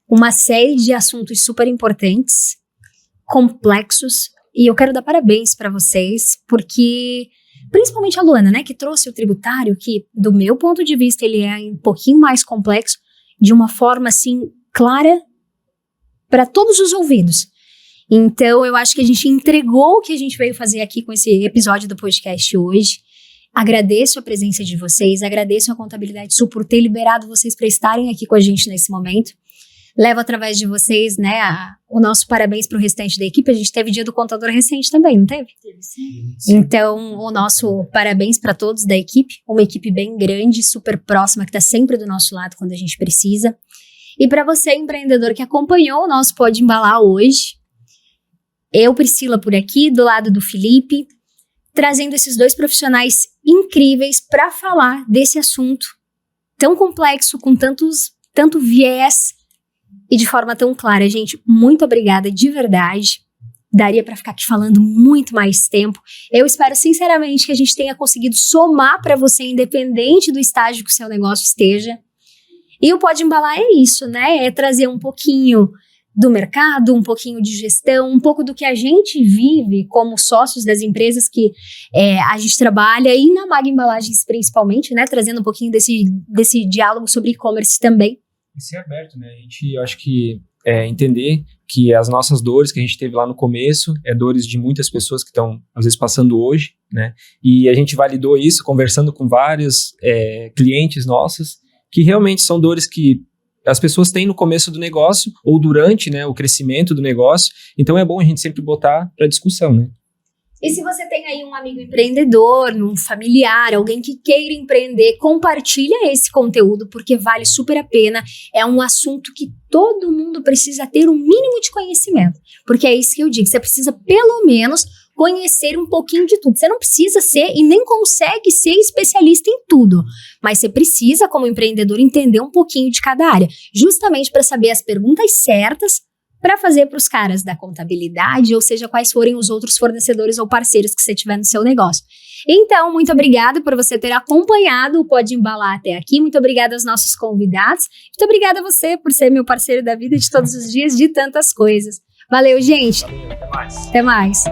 uma série de assuntos super importantes complexos, e eu quero dar parabéns para vocês, porque principalmente a Luana, né, que trouxe o tributário, que do meu ponto de vista ele é um pouquinho mais complexo, de uma forma assim clara para todos os ouvidos. Então eu acho que a gente entregou o que a gente veio fazer aqui com esse episódio do podcast hoje. Agradeço a presença de vocês, agradeço a Contabilidade Sul por ter liberado vocês para estarem aqui com a gente nesse momento. Levo através de vocês, né, o nosso parabéns para o restante da equipe. A gente teve dia do contador recente também, não teve? Teve, sim. Então, o nosso parabéns para todos da equipe. Uma equipe bem grande, super próxima, que está sempre do nosso lado quando a gente precisa. E para você, empreendedor, que acompanhou o nosso Pode Embalar hoje, eu, Priscila, por aqui, do lado do Felipe, trazendo esses dois profissionais incríveis para falar desse assunto tão complexo, com tanto viés, e de forma tão clara. Gente, muito obrigada, de verdade. Daria para ficar aqui falando muito mais tempo. Eu espero sinceramente que a gente tenha conseguido somar para você, independente do estágio que o seu negócio esteja. E o Pode Embalar é isso, né? É trazer um pouquinho do mercado, um pouquinho de gestão, um pouco do que a gente vive como sócios das empresas que a gente trabalha, e na Mag Embalagens principalmente, né? Trazendo um pouquinho desse diálogo sobre e-commerce também. E ser aberto, né? Eu acho que entender que as nossas dores que a gente teve lá no começo dores de muitas pessoas que estão, às vezes, passando hoje, né? E a gente validou isso conversando com vários clientes nossos, que realmente são dores que as pessoas têm no começo do negócio ou durante, né, o crescimento do negócio. Então é bom a gente sempre botar para discussão, né? E se você tem aí um amigo empreendedor, um familiar, alguém que queira empreender, compartilha esse conteúdo, porque vale super a pena. É um assunto que todo mundo precisa ter um mínimo de conhecimento, porque é isso que eu digo, você precisa pelo menos conhecer um pouquinho de tudo. Você não precisa ser e nem consegue ser especialista em tudo, mas você precisa, como empreendedor, entender um pouquinho de cada área, justamente para saber as perguntas certas para fazer para os caras da contabilidade, ou seja, quais forem os outros fornecedores ou parceiros que você tiver no seu negócio. Então, muito obrigada por você ter acompanhado o Pode Embalar até aqui, muito obrigada aos nossos convidados, muito obrigada a você por ser meu parceiro da vida de todos os dias, de tantas coisas. Valeu, gente! Valeu, até mais! Até mais!